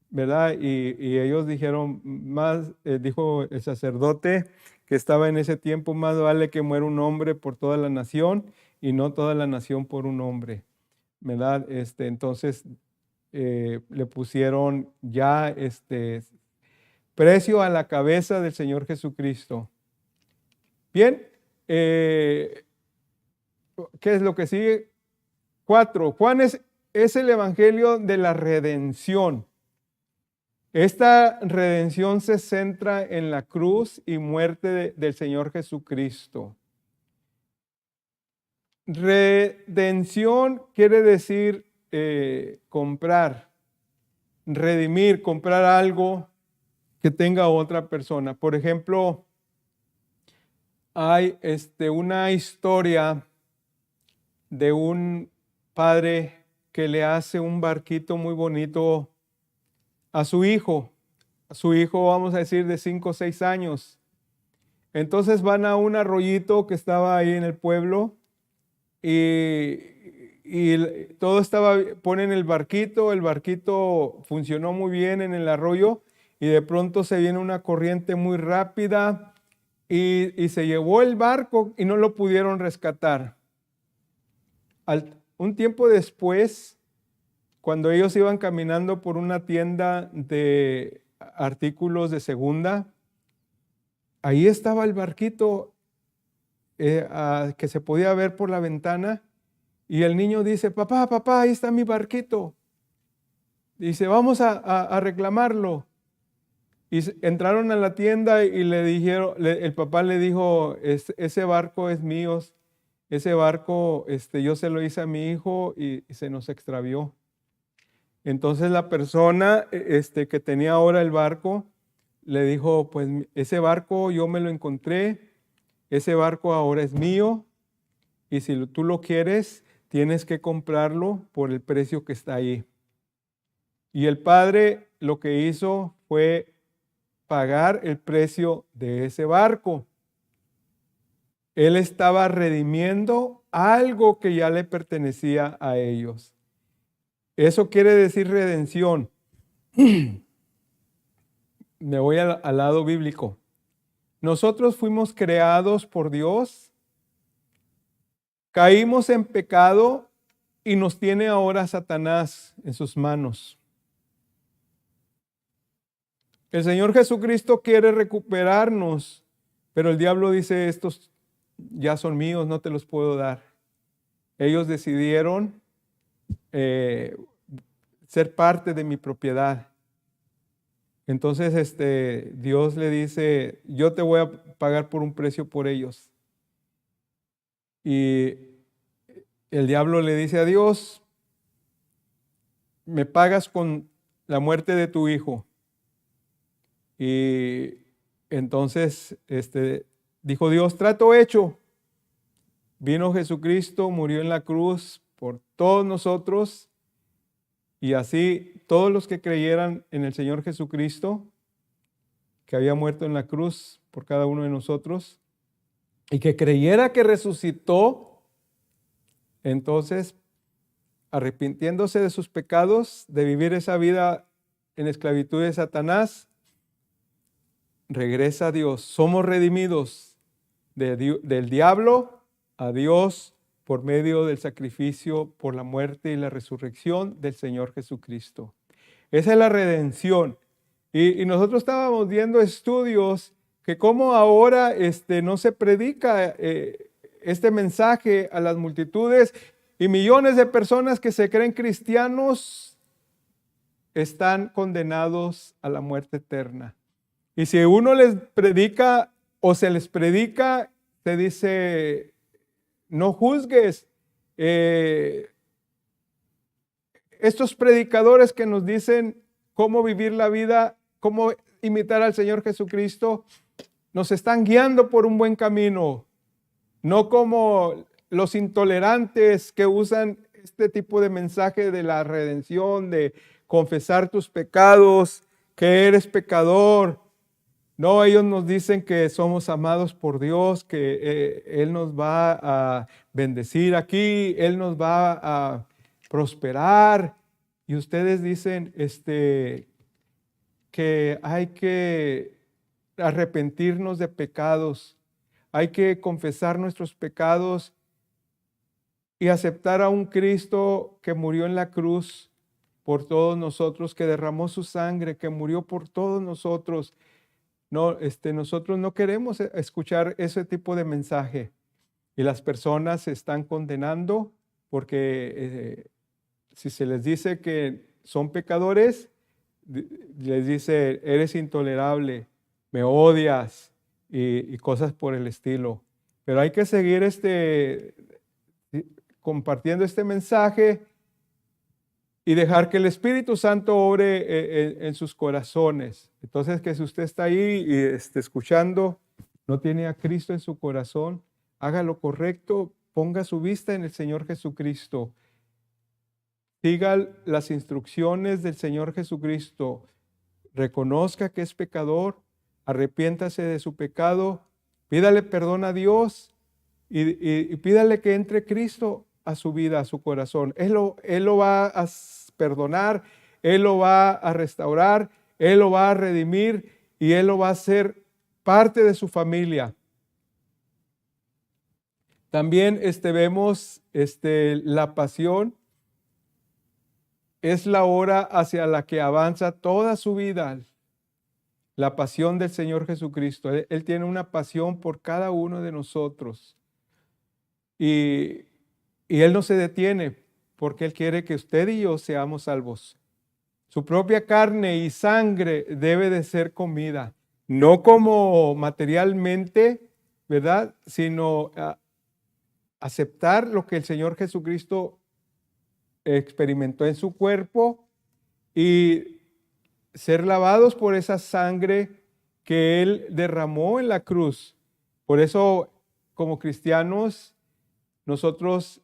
¿verdad? Y ellos dijeron, dijo el sacerdote que estaba en ese tiempo, más vale que muera un hombre por toda la nación y no toda la nación por un hombre, ¿verdad? Entonces le pusieron ya precio a la cabeza del Señor Jesucristo. Bien, ¿qué es lo que sigue? 4. Juan es el evangelio de la redención. Esta redención se centra en la cruz y muerte del Señor Jesucristo. Redención quiere decir comprar, redimir, comprar algo que tenga otra persona. Por ejemplo, hay una historia de un padre que le hace un barquito muy bonito a su hijo. Vamos a decir, de 5 o 6 años. Entonces van a un arroyito que estaba ahí en el pueblo y todo ponen el barquito funcionó muy bien en el arroyo y de pronto se viene una corriente muy rápida y se llevó el barco y no lo pudieron rescatar. Un tiempo después, cuando ellos iban caminando por una tienda de artículos de segunda, ahí estaba el barquito que se podía ver por la ventana y el niño dice, papá, ahí está mi barquito. Dice, vamos a reclamarlo. Y entraron a la tienda y le dijeron, el papá le dijo, ese barco es mío, ese barco yo se lo hice a mi hijo y se nos extravió. Entonces la persona que tenía ahora el barco le dijo, pues ese barco yo me lo encontré, ese barco ahora es mío y si tú lo quieres, tienes que comprarlo por el precio que está ahí. Y el padre lo que hizo fue pagar el precio de ese barco. Él estaba redimiendo algo que ya le pertenecía a ellos. Eso quiere decir redención. Me voy al lado bíblico. Nosotros fuimos creados por Dios, caímos en pecado y nos tiene ahora Satanás en sus manos. El Señor Jesucristo quiere recuperarnos, pero el diablo dice, estos ya son míos, no te los puedo dar. Ellos decidieron ser parte de mi propiedad. Entonces Dios le dice, yo te voy a pagar por un precio por ellos. Y el diablo le dice a Dios, me pagas con la muerte de tu hijo. Y entonces dijo Dios, trato hecho. Vino Jesucristo, murió en la cruz por todos nosotros. Y así todos los que creyeran en el Señor Jesucristo, que había muerto en la cruz por cada uno de nosotros, y que creyera que resucitó, entonces, arrepintiéndose de sus pecados, de vivir esa vida en esclavitud de Satanás, regresa a Dios. Somos redimidos del diablo a Dios por medio del sacrificio por la muerte y la resurrección del Señor Jesucristo. Esa es la redención. Y nosotros estábamos viendo estudios que como ahora no se predica este mensaje a las multitudes, y millones de personas que se creen cristianos están condenados a la muerte eterna. Y si uno les predica o se les predica, se dice, no juzgues. Estos predicadores que nos dicen cómo vivir la vida, cómo imitar al Señor Jesucristo, nos están guiando por un buen camino, no como los intolerantes que usan este tipo de mensaje de la redención, de confesar tus pecados, que eres pecador. No, ellos nos dicen que somos amados por Dios, que Él nos va a bendecir aquí, Él nos va a prosperar. Y ustedes dicen que hay que arrepentirnos de pecados, hay que confesar nuestros pecados y aceptar a un Cristo que murió en la cruz por todos nosotros, que derramó su sangre, que murió por todos nosotros. No, nosotros no queremos escuchar ese tipo de mensaje. Y las personas se están condenando porque si se les dice que son pecadores, les dice, eres intolerable, me odias y cosas por el estilo. Pero hay que seguir compartiendo este mensaje y dejar que el Espíritu Santo obre en sus corazones. Entonces, que si usted está ahí y escuchando, no tiene a Cristo en su corazón, haga lo correcto, ponga su vista en el Señor Jesucristo. Siga las instrucciones del Señor Jesucristo. Reconozca que es pecador, arrepiéntase de su pecado, pídale perdón a Dios y pídale que entre Cristo a su vida, a su corazón. Él lo va a perdonar, Él lo va a restaurar, Él lo va a redimir y Él lo va a hacer parte de su familia. También vemos la pasión. Es la hora hacia la que avanza toda su vida. La pasión del Señor Jesucristo. Él tiene una pasión por cada uno de nosotros. Y Él no se detiene porque Él quiere que usted y yo seamos salvos. Su propia carne y sangre debe de ser comida. No como materialmente, ¿verdad? Sino aceptar lo que el Señor Jesucristo experimentó en su cuerpo y ser lavados por esa sangre que Él derramó en la cruz. Por eso, como cristianos, nosotros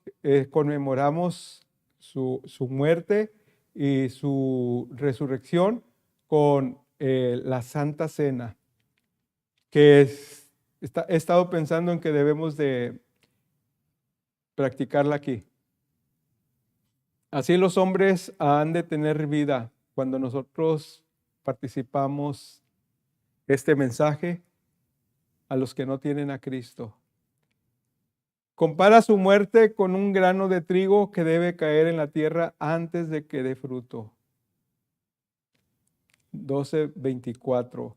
conmemoramos su muerte y su resurrección con la Santa Cena, que he estado pensando en que debemos de practicarla aquí. Así los hombres han de tener vida cuando nosotros participamos este mensaje a los que no tienen a Cristo. Compara su muerte con un grano de trigo que debe caer en la tierra antes de que dé fruto. 12:24.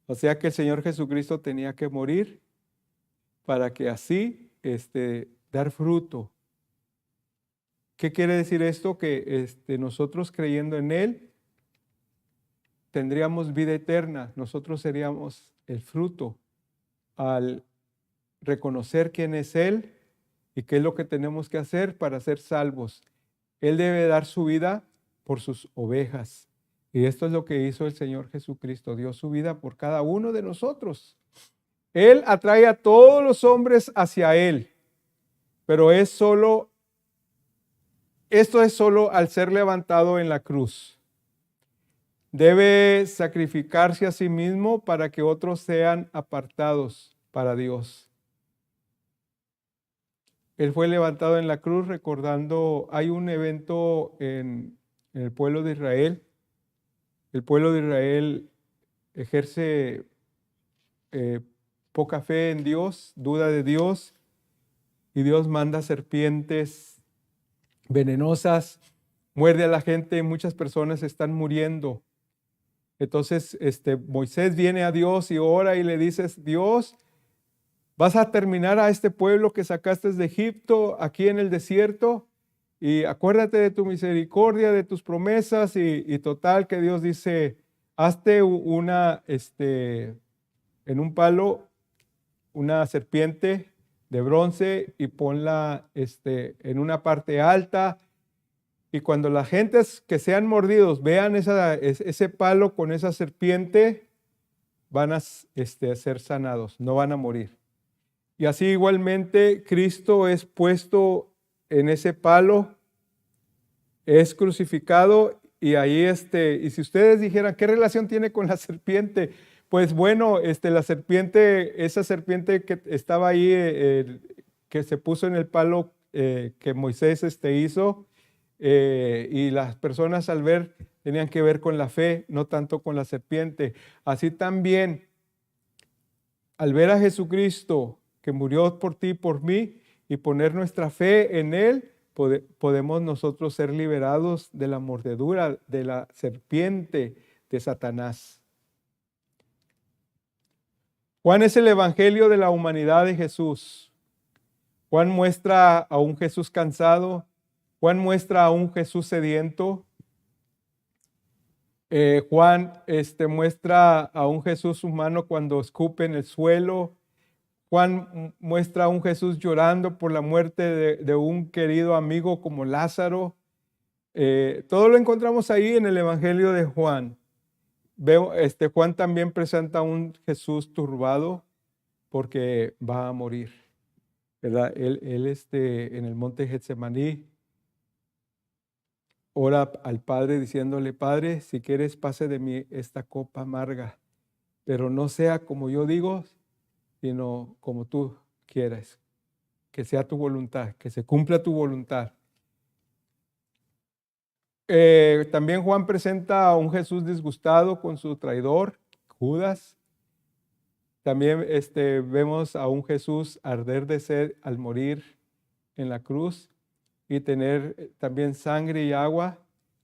O sea que el Señor Jesucristo tenía que morir para que así dar fruto. ¿Qué quiere decir esto? Que nosotros creyendo en Él tendríamos vida eterna. Nosotros seríamos el fruto al reconocer quién es Él y qué es lo que tenemos que hacer para ser salvos. Él debe dar su vida por sus ovejas. Y esto es lo que hizo el Señor Jesucristo. Dio su vida por cada uno de nosotros. Él atrae a todos los hombres hacia Él. Pero esto es solo al ser levantado en la cruz. Debe sacrificarse a sí mismo para que otros sean apartados para Dios. Él fue levantado en la cruz recordando, hay un evento en el pueblo de Israel. El pueblo de Israel ejerce poca fe en Dios, duda de Dios, y Dios manda serpientes venenosas, muerde a la gente y muchas personas están muriendo. Entonces Moisés viene a Dios y ora y le dices, Dios, vas a terminar a este pueblo que sacaste de Egipto aquí en el desierto y acuérdate de tu misericordia, de tus promesas y total que Dios dice, hazte en un palo una serpiente de bronce y ponla en una parte alta. Y cuando las gentes que sean mordidos vean ese palo con esa serpiente, van a ser sanados, no van a morir. Y así igualmente Cristo es puesto en ese palo, es crucificado y ahí y si ustedes dijeran, ¿qué relación tiene con la serpiente? Pues bueno, la serpiente, esa serpiente que estaba ahí, que se puso en el palo que Moisés hizo, y las personas al ver tenían que ver con la fe, no tanto con la serpiente. Así también, al ver a Jesucristo que murió por ti y por mí y poner nuestra fe en Él, podemos nosotros ser liberados de la mordedura de la serpiente de Satanás. Juan es el evangelio de la humanidad de Jesús. Juan muestra a un Jesús cansado. Juan muestra a un Jesús sediento. Juan muestra a un Jesús humano cuando escupe en el suelo. Juan muestra a un Jesús llorando por la muerte de un querido amigo como Lázaro. Todo lo encontramos ahí en el evangelio de Juan. Juan también presenta a un Jesús turbado porque va a morir, ¿verdad? Él en el monte Getsemaní ora al Padre diciéndole, Padre, si quieres pase de mí esta copa amarga, pero no sea como yo digo, sino como tú quieras, que sea tu voluntad, que se cumpla tu voluntad. También Juan presenta a un Jesús disgustado con su traidor, Judas. También vemos a un Jesús arder de sed al morir en la cruz y tener también sangre y agua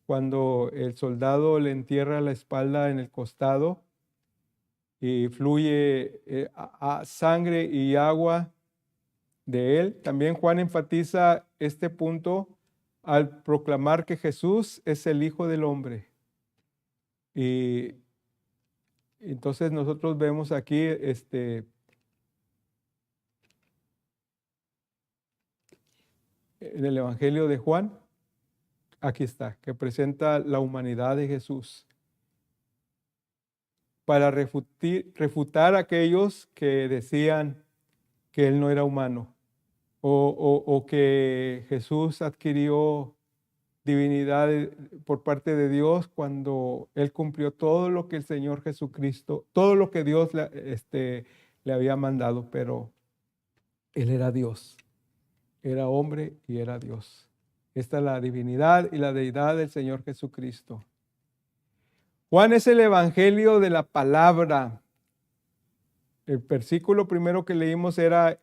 cuando el soldado le entierra la espalda en el costado y fluye sangre y agua de él. También Juan enfatiza este punto al proclamar que Jesús es el Hijo del Hombre. Y entonces nosotros vemos aquí en el Evangelio de Juan, aquí está, que presenta la humanidad de Jesús para refutar a aquellos que decían que Él no era humano o que Jesús adquirió divinidad por parte de Dios cuando Él cumplió todo lo que el Señor Jesucristo, todo lo que Dios le había mandado, pero Él era Dios, era hombre y era Dios. Esta es la divinidad y la deidad del Señor Jesucristo. Juan es el evangelio de la palabra. El versículo primero que leímos era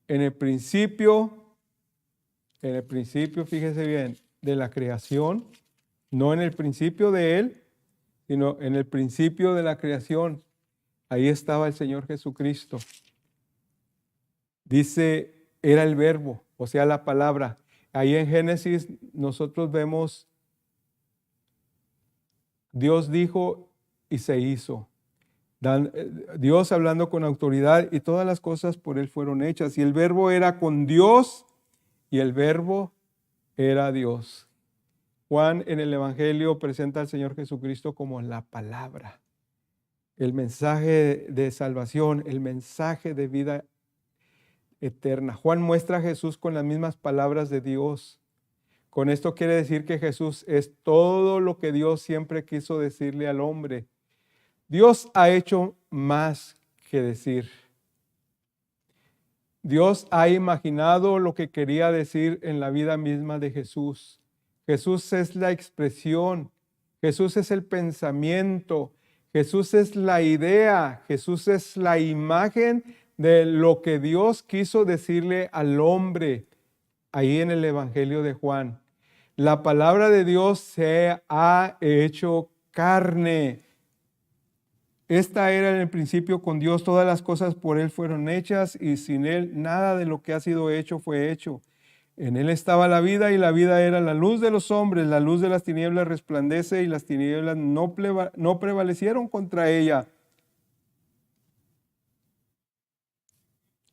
en el principio, fíjese bien, de la creación, no en el principio de Él, sino en el principio de la creación. Ahí estaba el Señor Jesucristo. Dice, era el verbo, o sea, la palabra. Ahí en Génesis nosotros vemos, Dios dijo y se hizo. Dios hablando con autoridad y todas las cosas por Él fueron hechas. Y el verbo era con Dios y el verbo era Dios. Juan en el Evangelio presenta al Señor Jesucristo como la palabra, el mensaje de salvación, el mensaje de vida eterna. Juan muestra a Jesús con las mismas palabras de Dios. Con esto quiere decir que Jesús es todo lo que Dios siempre quiso decirle al hombre. Dios ha hecho más que decir. Dios ha imaginado lo que quería decir en la vida misma de Jesús. Jesús es la expresión, Jesús es el pensamiento, Jesús es la idea, Jesús es la imagen de lo que Dios quiso decirle al hombre ahí en el Evangelio de Juan. La palabra de Dios se ha hecho carne. Esta era en el principio con Dios, todas las cosas por Él fueron hechas y sin Él nada de lo que ha sido hecho fue hecho. En Él estaba la vida y la vida era la luz de los hombres. La luz de las tinieblas resplandece y las tinieblas no prevalecieron contra ella.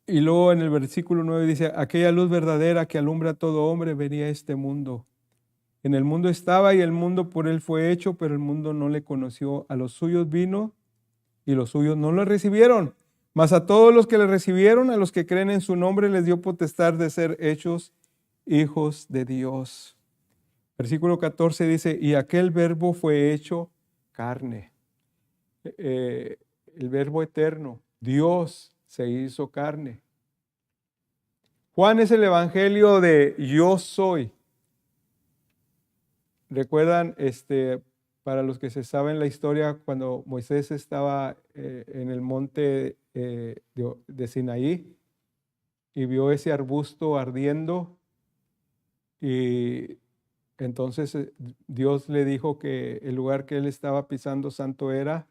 Y luego en el versículo 9 dice, aquella luz verdadera que alumbra a todo hombre venía a este mundo. En el mundo estaba y el mundo por Él fue hecho, pero el mundo no le conoció. A los suyos vino y los suyos no lo recibieron. Mas a todos los que le recibieron, a los que creen en su nombre, les dio potestad de ser hechos hijos de Dios. Versículo 14 dice, y aquel verbo fue hecho carne. El verbo eterno, Dios se hizo carne. Juan es el evangelio de yo soy. ¿Recuerdan, para los que se saben la historia, cuando Moisés estaba en el monte de Sinaí y vio ese arbusto ardiendo? Y entonces Dios le dijo que el lugar que él estaba pisando santo era,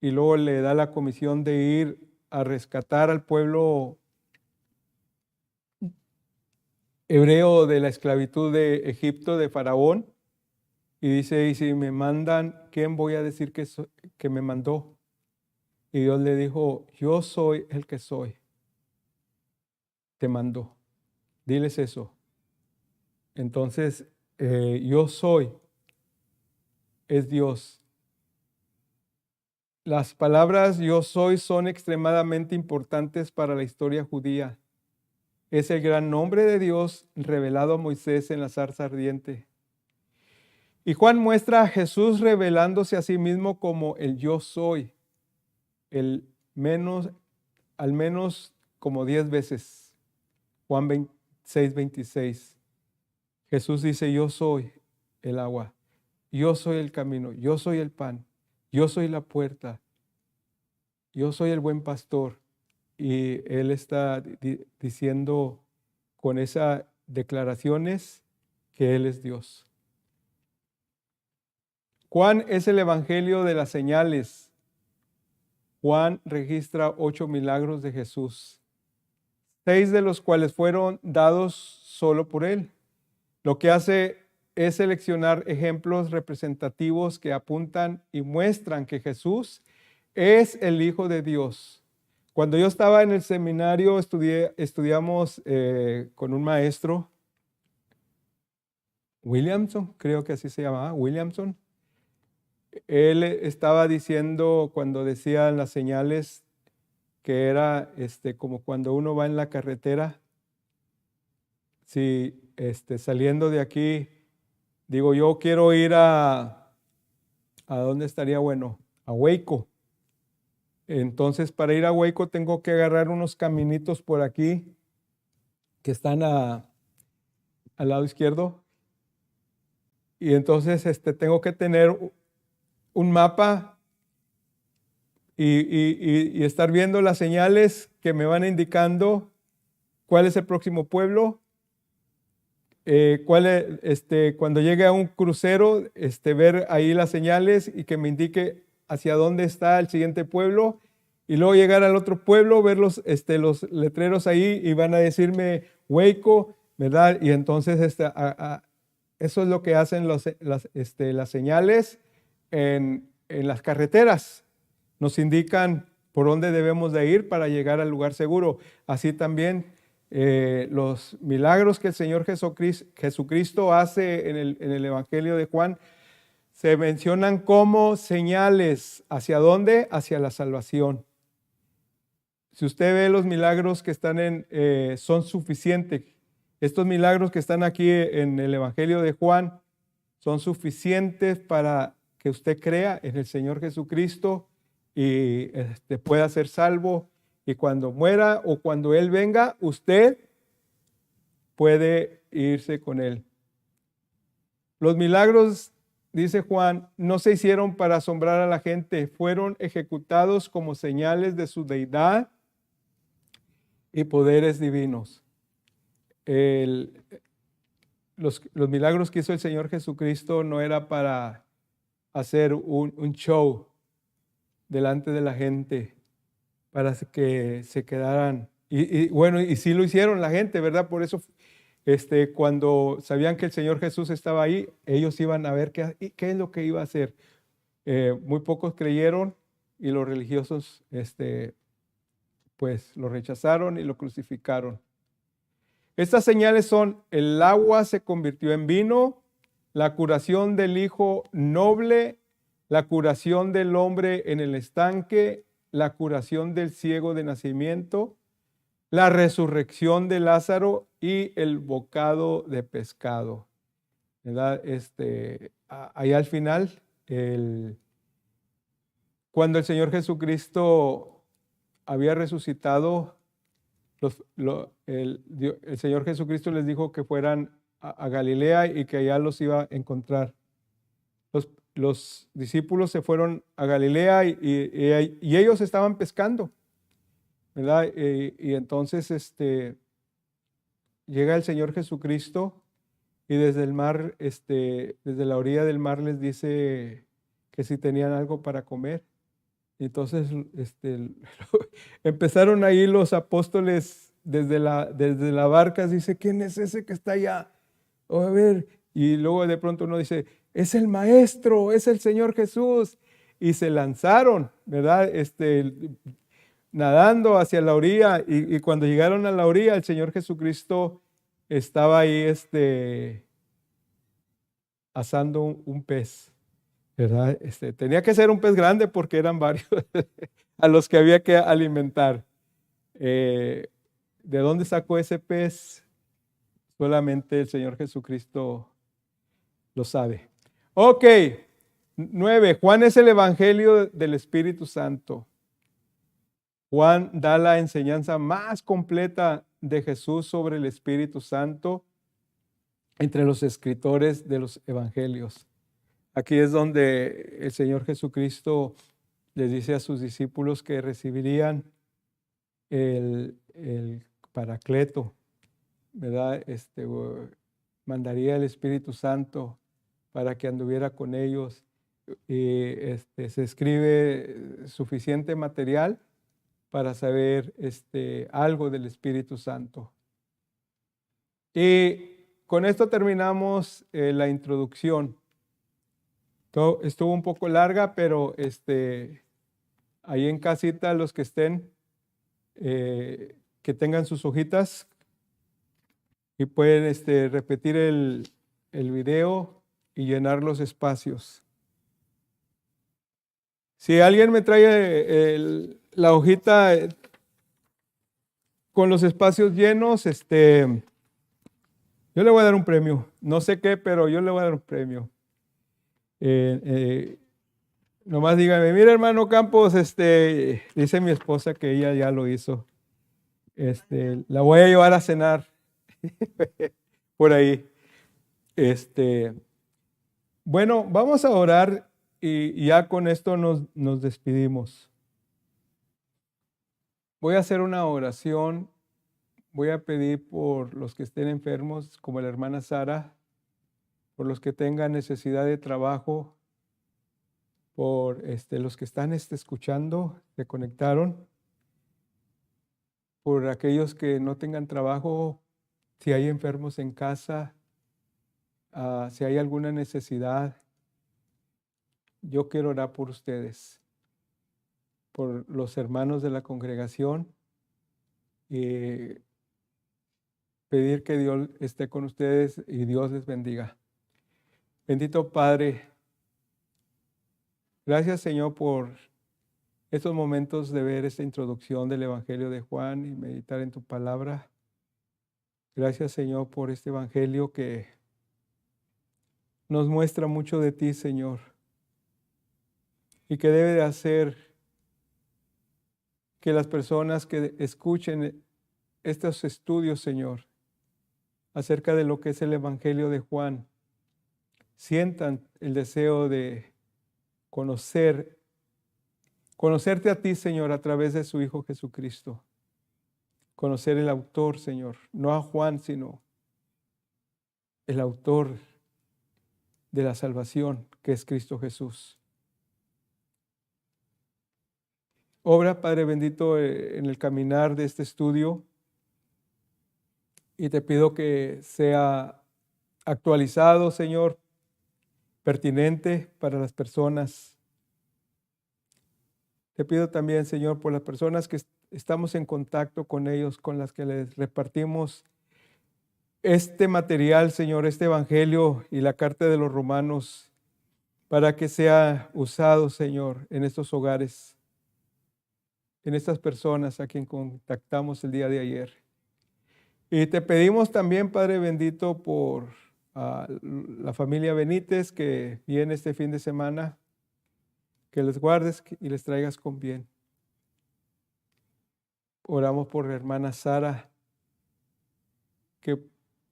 y luego le da la comisión de ir a rescatar al pueblo hebreo de la esclavitud de Egipto, de Faraón. Y dice, y si me mandan, ¿quién voy a decir que me mandó? Y Dios le dijo, yo soy el que soy. Te mandó. Diles eso. Entonces, yo soy, es Dios. Las palabras yo soy son extremadamente importantes para la historia judía. Es el gran nombre de Dios revelado a Moisés en la zarza ardiente. Y Juan muestra a Jesús revelándose a sí mismo como el yo soy, al menos como 10 veces. Juan 6:26. Jesús dice, yo soy el agua, yo soy el camino, yo soy el pan, yo soy la puerta, yo soy el buen pastor. Y Él está diciendo con esas declaraciones que Él es Dios. Juan es el evangelio de las señales. Juan registra 8 milagros de Jesús, 6 de los cuales fueron dados solo por Él. Lo que hace es seleccionar ejemplos representativos que apuntan y muestran que Jesús es el Hijo de Dios. Cuando yo estaba en el seminario, estudiamos con un maestro, Williamson, creo que así se llamaba, Williamson. Él estaba diciendo, cuando decían las señales, que era como cuando uno va en la carretera, si saliendo de aquí, digo, yo quiero ir ¿a dónde estaría bueno? A Waco. Entonces, para ir a Waco tengo que agarrar unos caminitos por aquí que están al lado izquierdo. Y entonces tengo que tener un mapa y estar viendo las señales que me van indicando cuál es el próximo pueblo. Cuando llegue a un crucero, ver ahí las señales y que me indique hacia dónde está el siguiente pueblo, y luego llegar al otro pueblo, ver los letreros ahí y van a decirme Waco, ¿verdad? Y entonces eso es lo que hacen las señales en las carreteras. Nos indican por dónde debemos de ir para llegar al lugar seguro. Así también los milagros que el Señor Jesucristo hace en el Evangelio de Juan se mencionan como señales. ¿Hacia dónde? Hacia la salvación. Si usted ve los milagros que están son suficientes. Estos milagros que están aquí en el Evangelio de Juan son suficientes para que usted crea en el Señor Jesucristo y pueda ser salvo. Y cuando muera o cuando Él venga, usted puede irse con Él. Los milagros, dice Juan, no se hicieron para asombrar a la gente, fueron ejecutados como señales de su deidad y poderes divinos. Los milagros que hizo el Señor Jesucristo no era para hacer un show delante de la gente, para que se quedaran. Y bueno, y sí lo hicieron la gente, ¿verdad? Por eso cuando sabían que el Señor Jesús estaba ahí, ellos iban a ver qué es lo que iba a hacer. Muy pocos creyeron y los religiosos pues lo rechazaron y lo crucificaron. Estas señales son: el agua se convirtió en vino, la curación del hijo noble, la curación del hombre en el estanque, la curación del ciego de nacimiento, la resurrección de Lázaro y el bocado de pescado. ¿Verdad? Ahí al final, cuando el Señor Jesucristo había resucitado, el Señor Jesucristo les dijo que fueran a Galilea y que allá los iba a encontrar. Los discípulos se fueron a Galilea y ellos estaban pescando, ¿verdad? Y entonces llega el Señor Jesucristo y desde el mar, desde la orilla del mar les dice que si tenían algo para comer. Entonces empezaron ahí los apóstoles desde la barca, dice: ¿quién es ese que está allá? A ver, y luego de pronto uno dice: es el Maestro, es el Señor Jesús. Y se lanzaron, ¿verdad? Nadando hacia la orilla, y cuando llegaron a la orilla, el Señor Jesucristo estaba ahí asando un pez, ¿verdad? Tenía que ser un pez grande porque eran varios a los que había que alimentar. ¿De dónde sacó ese pez? Solamente el Señor Jesucristo lo sabe. Ok, 9. Juan es el evangelio del Espíritu Santo. Juan da la enseñanza más completa de Jesús sobre el Espíritu Santo entre los escritores de los evangelios. Aquí es donde el Señor Jesucristo les dice a sus discípulos que recibirían el Paracleto, ¿verdad? Mandaría el Espíritu Santo para que anduviera con ellos. Y se escribe suficiente material para saber algo del Espíritu Santo. Y con esto terminamos la introducción. Estuvo un poco larga, pero ahí en casita, los que estén, que tengan sus hojitas y pueden repetir el video y llenar los espacios. Si alguien me trae la hojita con los espacios llenos, yo le voy a dar un premio. No sé qué, pero yo le voy a dar un premio. Nomás dígame: mira, hermano Campos, dice mi esposa que ella ya lo hizo. La voy a llevar a cenar por ahí. Bueno, vamos a orar y ya con esto nos despedimos. Voy a hacer una oración. Voy a pedir por los que estén enfermos, como la hermana Sara, por los que tengan necesidad de trabajo, por los que están escuchando, se conectaron, por aquellos que no tengan trabajo, si hay enfermos en casa, si hay alguna necesidad. Yo quiero orar por ustedes, por los hermanos de la congregación, y pedir que Dios esté con ustedes y Dios les bendiga. Bendito Padre, gracias, Señor, por estos momentos de ver esta introducción del Evangelio de Juan y meditar en tu palabra. Gracias, Señor, por este Evangelio que nos muestra mucho de ti, Señor, y que debe de hacer que las personas que escuchen estos estudios, Señor, acerca de lo que es el Evangelio de Juan, sientan el deseo de conocerte a ti, Señor, a través de su Hijo Jesucristo. conocer el autor, Señor, no a Juan, sino el autor de la salvación, que es Cristo Jesús. Obra, Padre bendito, en el caminar de este estudio, y te pido que sea actualizado, Señor, pertinente para las personas. Te pido también, Señor, por las personas que estamos en contacto con ellos, con las que les repartimos este material, Señor, este evangelio y la carta de los Romanos, para que sea usado, Señor, en estos hogares, en estas personas a quien contactamos el día de ayer. Y te pedimos también, Padre bendito, por la familia Benítez que viene este fin de semana, que les guardes y les traigas con bien. Oramos por la hermana Sara, que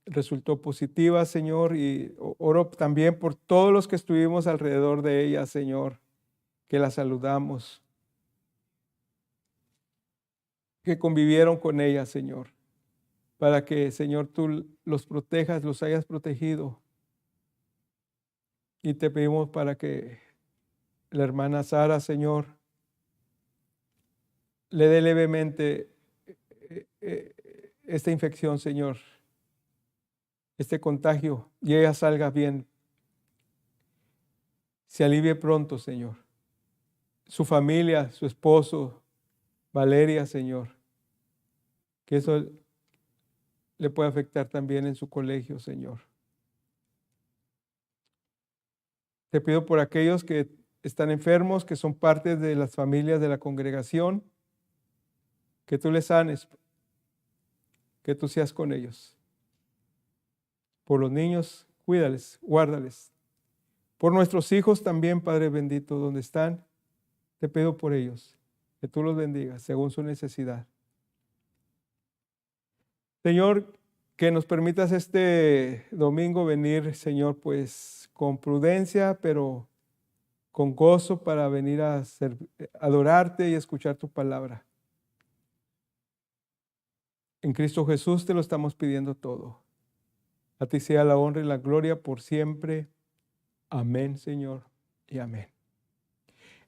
resultó positiva, Señor, y oro también por todos los que estuvimos alrededor de ella, Señor, que la saludamos, que convivieron con ella, Señor, para que, Señor, tú los protejas, los hayas protegido. Y te pedimos para que la hermana Sara, Señor, le dé levemente esta infección, Señor, este contagio, y ella salga bien, se alivie pronto, Señor. Su familia, su esposo, Valeria, Señor, que eso le puede afectar también en su colegio, Señor. Te pido por aquellos que están enfermos, que son parte de las familias de la congregación, que tú les sanes, que tú seas con ellos. Por los niños, cuídales, guárdales. Por nuestros hijos también, Padre bendito, donde están, te pido por ellos, que tú los bendigas según su necesidad. Señor, que nos permitas este domingo venir, Señor, pues con prudencia, pero con gozo para venir a adorarte y escuchar tu palabra. En Cristo Jesús te lo estamos pidiendo todo. A ti sea la honra y la gloria por siempre. Amén, Señor, y amén.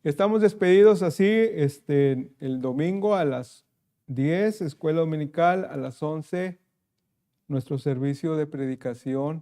Estamos despedidos así el domingo a las 10, escuela dominical, a las 11, nuestro servicio de predicación.